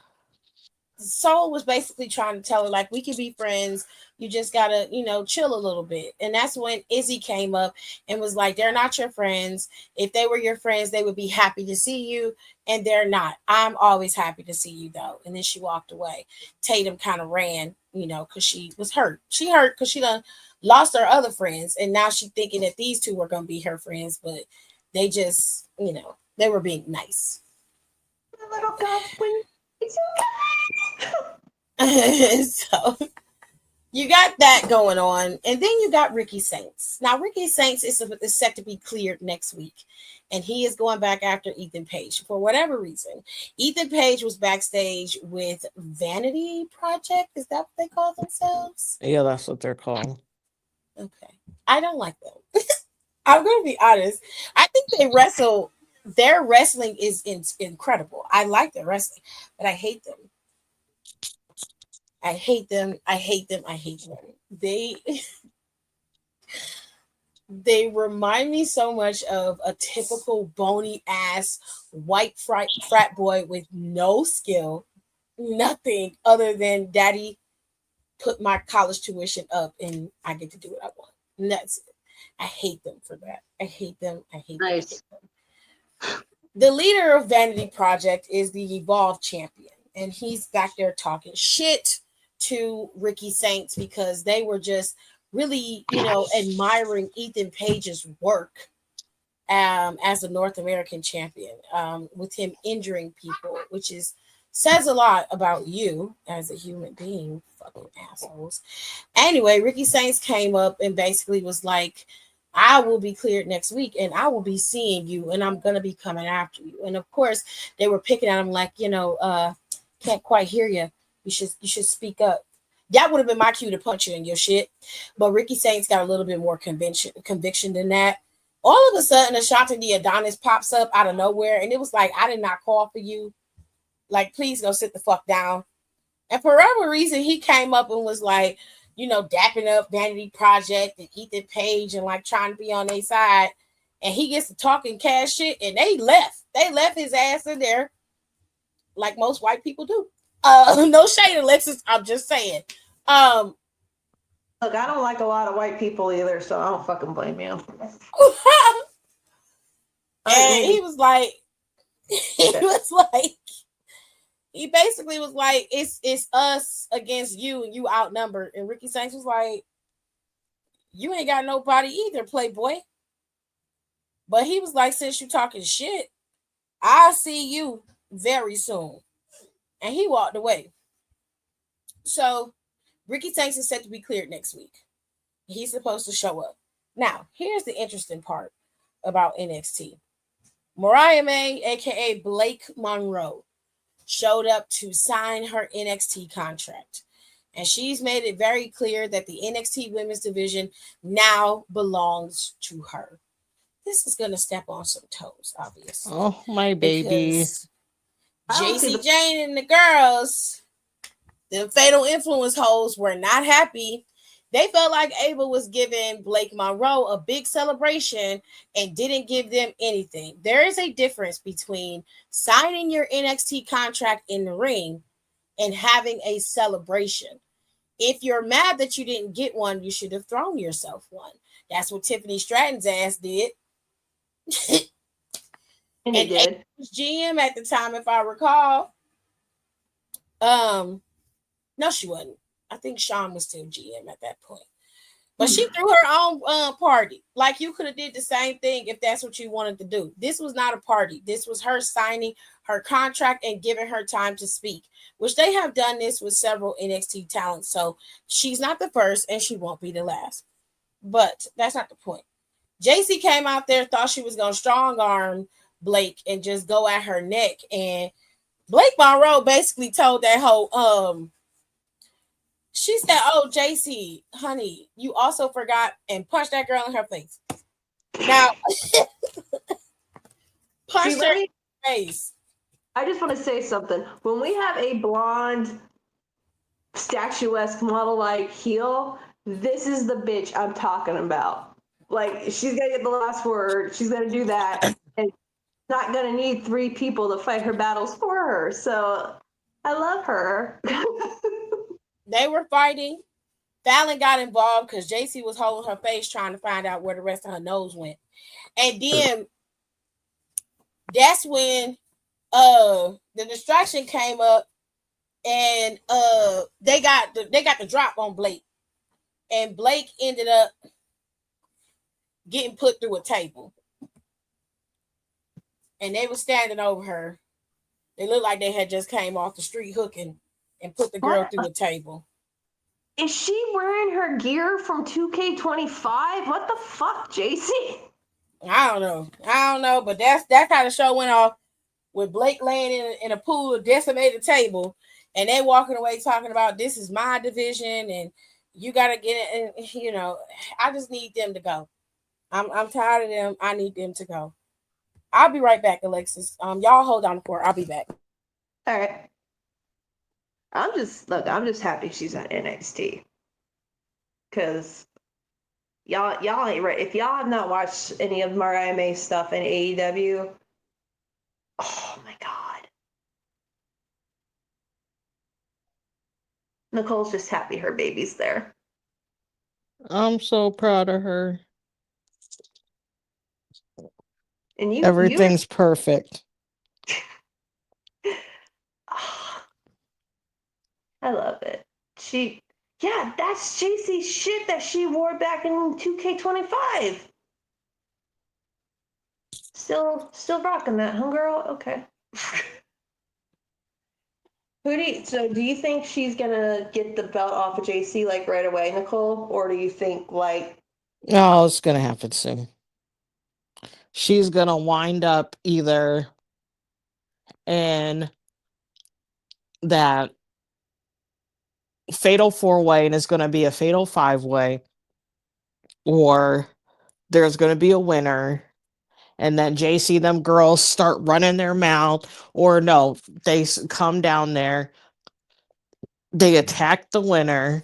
Soul was basically trying to tell her, like, we can be friends, you just gotta, you know, chill a little bit. And that's when Izzy came up and was like, they're not your friends. If they were your friends, they would be happy to see you, and they're not. I'm always happy to see you, though. And then she walked away. Tatum kind of ran, you know, because she was hurt. She hurt because she done lost her other friends, and now she's thinking that these two were going to be her friends, but they just, you know, they were being nice. The little goblin. It's okay. So you got that going on. And then you got Ricky Saints. Now, Ricky Saints is set to be cleared next week. And he is going back after Ethan Page for whatever reason. Ethan Page was backstage with Vanity Project. Is that what they call themselves? Yeah, that's what they're called. Okay. I don't like them. I'm going to be honest. I think they wrestle. Their wrestling is incredible. I like their wrestling, but I hate them. I hate them. I hate them. I hate them. They remind me so much of a typical bony ass white frat boy with no skill, nothing other than daddy put my college tuition up and I get to do what I want. And that's it. I hate them for that. I hate them. I hate them. Nice. I hate them. The leader of Vanity Project is the Evolve champion, and he's back there talking shit to Ricky Saints because they were just really, admiring Ethan Page's work as a North American champion, with him injuring people, which says a lot about you as a human being, fucking assholes. Anyway, Ricky Saints came up and basically was like, I will be cleared next week and I will be seeing you and I'm going to be coming after you. And of course, they were picking at him like, can't quite hear you. You should speak up. That would have been my cue to punch you in your shit. But Ricky Saints got a little bit more conviction than that. All of a sudden, Ashante the Adonis pops up out of nowhere. And it was like, I did not call for you. Like, please go sit the fuck down. And for whatever reason, he came up and was like, dapping up Vanity Project and Ethan Page and like trying to be on their side. And he gets to talking cash shit and they left. They left his ass in there like most white people do. No shade, Alexis. I'm just saying. Look, I don't like a lot of white people either, so I don't fucking blame you. And he was like, he basically was like, it's us against you and you outnumbered. And Ricky Saints was like, you ain't got nobody either, Playboy. But he was like, since you talking shit, I'll see you very soon. And he walked away. So Ricky Saints is set to be cleared next week. He's supposed to show up. Now, here's the interesting part about NXT. Mariah May, aka Blake Monroe, showed up to sign her NXT contract. And she's made it very clear that the NXT women's division now belongs to her. This is going to step on some toes, obviously. Oh, my baby. JC Jane and the girls, the Fatal Influence hoes, were not happy. They felt like Ava was giving Blake Monroe a big celebration and didn't give them anything. There is a difference between signing your NXT contract in the ring and having a celebration. If you're mad that you didn't get one, you should have thrown yourself one. That's what Tiffany Stratton's ass did. And he did. Ava was GM at the time, if I recall. No, she wasn't. I think Sean was still GM at that point. But she threw her own party. Like, you could have did the same thing if that's what you wanted to do. This was not a party. This was her signing her contract and giving her time to speak, which they have done this with several NXT talents. So she's not the first and she won't be the last. But that's not the point. JC came out there, thought she was going to strong arm Blake and just go at her neck. And Blake Monroe basically told that whole she said, "Oh, JC, honey, you also forgot," and punched that girl in her face. Now, punched her in the face. I just want to say something. When we have a blonde, statuesque model-like heel, this is the bitch I'm talking about. Like, she's gonna get the last word. She's gonna do that, and not gonna need 3 people to fight her battles for her. So, I love her. They were fighting. Fallon got involved because JC was holding her face trying to find out where the rest of her nose went. And then that's when the distraction came up and they got the drop on Blake. And Blake ended up getting put through a table. And they were standing over her. They looked like they had just came off the street hooking. and put the girl What? through a table. Is she wearing her gear from 2K25? What the fuck, JC? I don't know, but that kind of show went off with Blake laying in a pool of decimated table, and they walking away talking about this is my division and you gotta get it. And you know, I just need them to go. I'm tired of them. I need them to go. I'll be right back, Alexis. Y'all hold on for. I'll be back. All right. I'm just happy she's at NXT. Cause y'all ain't right. If y'all have not watched any of Mariah May's stuff in AEW, oh my god. Nicole's just happy her baby's there. I'm so proud of her. And Everything's perfect. oh, I love it. Yeah, that's JC's shit that she wore back in 2K25. Still rocking that, huh, girl? Okay. So do you think she's gonna get the belt off of JC like right away, Nicole? Or do you think like Oh, it's gonna happen soon. She's gonna wind up either in that fatal 4-way and it's gonna be a fatal 5-way, or there's gonna be a winner, and then JC them girls start running their mouth, or no, they come down there, they attack the winner,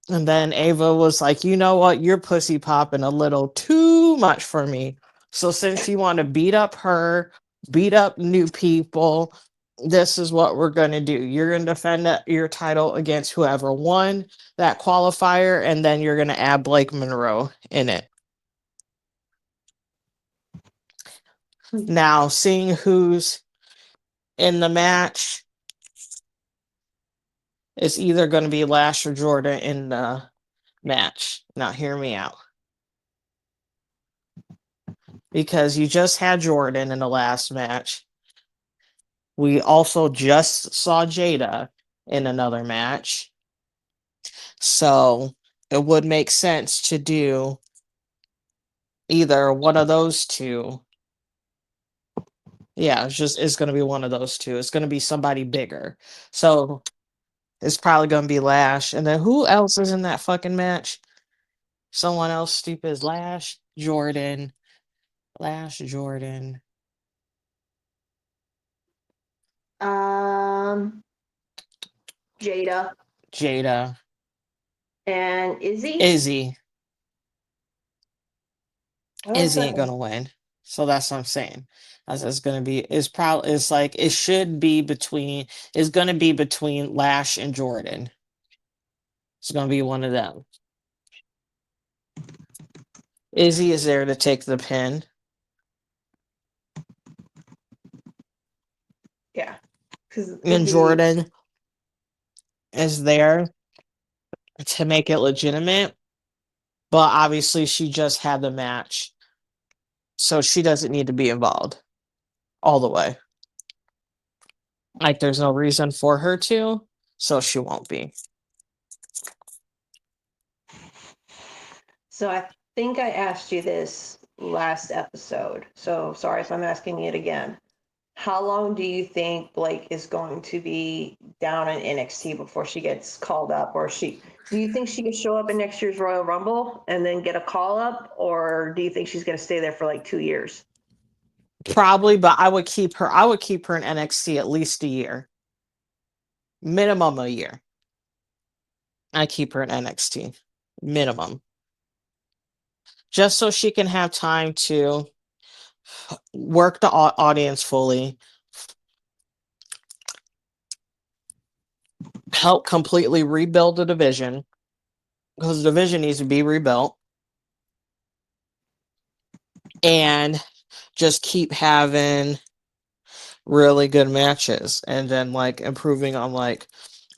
and then Ava was like, you know what, you're pussy popping a little too much for me. So since you want to beat up her, beat up new people, this is what we're going to do. You're going to defend your title against whoever won that qualifier, and then you're going to add Blake Monroe in it. Now, seeing who's in the match, it's either going to be Lash or Jordan in the match. Now, hear me out. Because you just had Jordan in the last match. We also just saw Jada in another match. So it would make sense to do either one of those two. Yeah, it's going to be one of those two. It's going to be somebody bigger. So it's probably going to be Lash. And then who else is in that fucking match? Someone else stupid as Lash, Jordan. Jada and Izzy? Izzy That's ain't gonna win. So that's what I'm saying. It's gonna be it's like it should be between it's gonna be between Lash and Jordan. It's gonna be one of them. Izzy is there to take the pin. Yeah. And Jordan is there to make it legitimate. But obviously she just had the match. So she doesn't need to be involved all the way. Like there's no reason for her to, so she won't be. So I think I asked you this last episode. So sorry if I'm asking it again. How long do you think Blake is going to be down in NXT before she gets called up? Do you think she could show up in next year's Royal Rumble and then get a call up? Or do you think she's going to stay there for like 2 years? Probably, but I would keep her in NXT at least a year. Minimum a year. I keep her in NXT. Minimum. Just so she can have time to work the audience fully, help completely rebuild the division, because the division needs to be rebuilt, and just keep having really good matches, and then like improving on like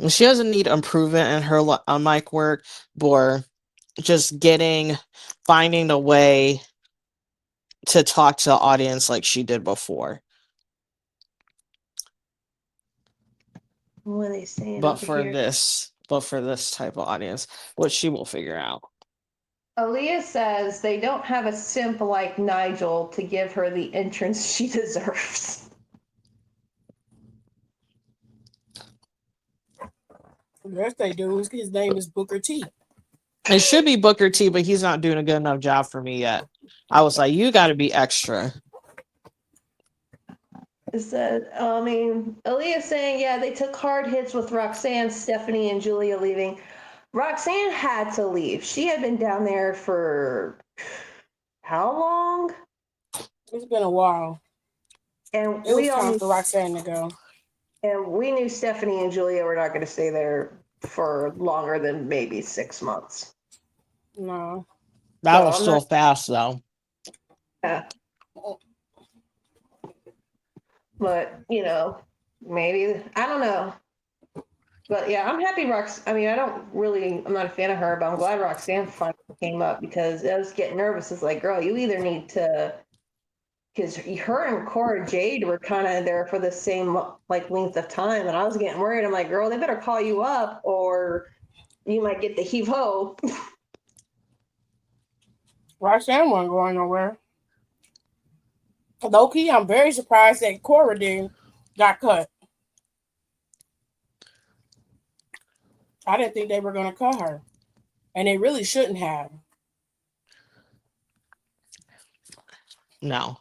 she doesn't need improvement in her mic work, but just finding a way to talk to the audience like she did before. What are they saying But over for here? this type of audience, which she will figure out. Aaliyah says they don't have a simp like Nigel to give her the entrance she deserves. Yes, they do. His name is Booker T. It should be Booker T, but he's not doing a good enough job for me yet. I was like, you got to be extra. It said, Aaliyah saying, yeah, they took hard hits with Roxanne, Stephanie, and Julia leaving. Roxanne had to leave. She had been down there for how long? It's been a while. And It was we all time knew, for Roxanne to go. and we knew Stephanie and Julia were not going to stay there for longer than maybe 6 months. No. That So was I'm so not. fast, though. Yeah. But maybe I don't know. But yeah, I'm happy I'm not a fan of her, but I'm glad Roxanne finally came up because I was getting nervous. It's like, girl, you either need to, because her and Cora Jade were kind of there for the same like length of time, and I was getting worried. I'm like, girl, they better call you up, or you might get the heave ho. Roxanne wasn't going nowhere. Low key, I'm very surprised that Cora got cut. I didn't think they were going to cut her. And they really shouldn't have. No.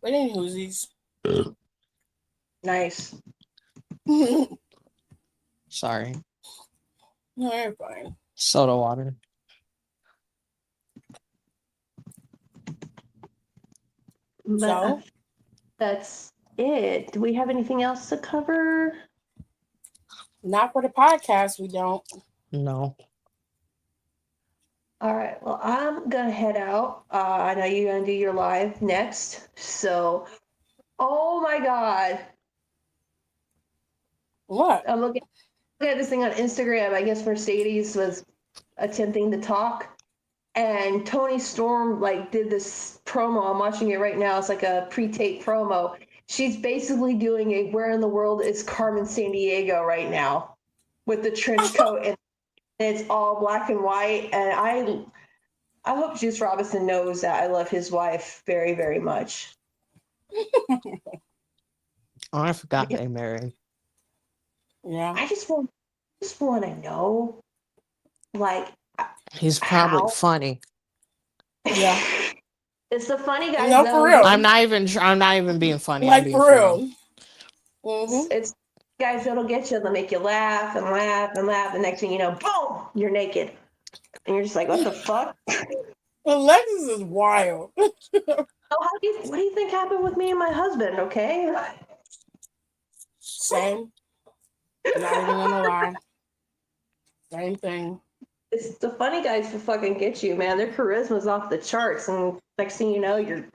But anywhoosies. Nice. No, Sorry. you're fine. Soda water. But So? that's it. Do we have anything else to cover? Not for the podcast, we don't. No. All right. Well, I'm gonna head out. I know you're gonna do your live next. So, oh my God, What? I'm looking at this thing on Instagram. I guess Mercedes was attempting to talk, and Tony Storm like did this promo. I'm watching it right now. It's like a pre-tape promo. She's basically doing a "Where in the world is Carmen Sandiego" right now, with the trench coat and it's all black and white. And I hope Juice Robinson knows that I love his wife very, very much. Oh, I forgot they married. Yeah. I just want to know, like, He's probably how. funny. Yeah. It's the funny guys No, for though. real. I'm not even being funny. I'm Like, being for real. Mm-hmm. It's guys that'll get you. They'll make you laugh and laugh and laugh. The next thing you know, boom, you're naked, and you're just like, what the fuck? Alexis is wild. Oh, what do you think happened with me and my husband? Okay. Same. Not even gonna lie. Same thing. It's the funny guys who fucking get you, man. Their charisma's off the charts, and next thing you know, you're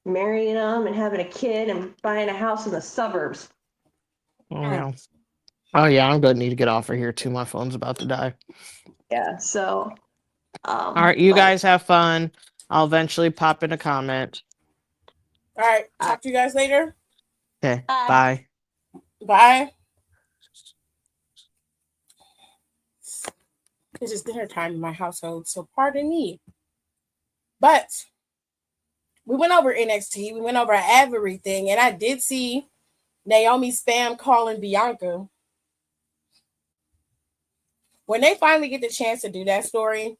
marrying them and having a kid and buying a house in the suburbs. Yeah. Oh yeah, I'm gonna need to get off of here too. My phone's about to die. Yeah. So. All right, you guys have fun. I'll eventually pop in a comment. All right. Talk to you guys later. Okay. Bye. Bye. Bye. It is dinner time in my household, so pardon me. But we went over NXT. We went over everything, and I did see Naomi spam calling Bianca. When they finally get the chance to do that story,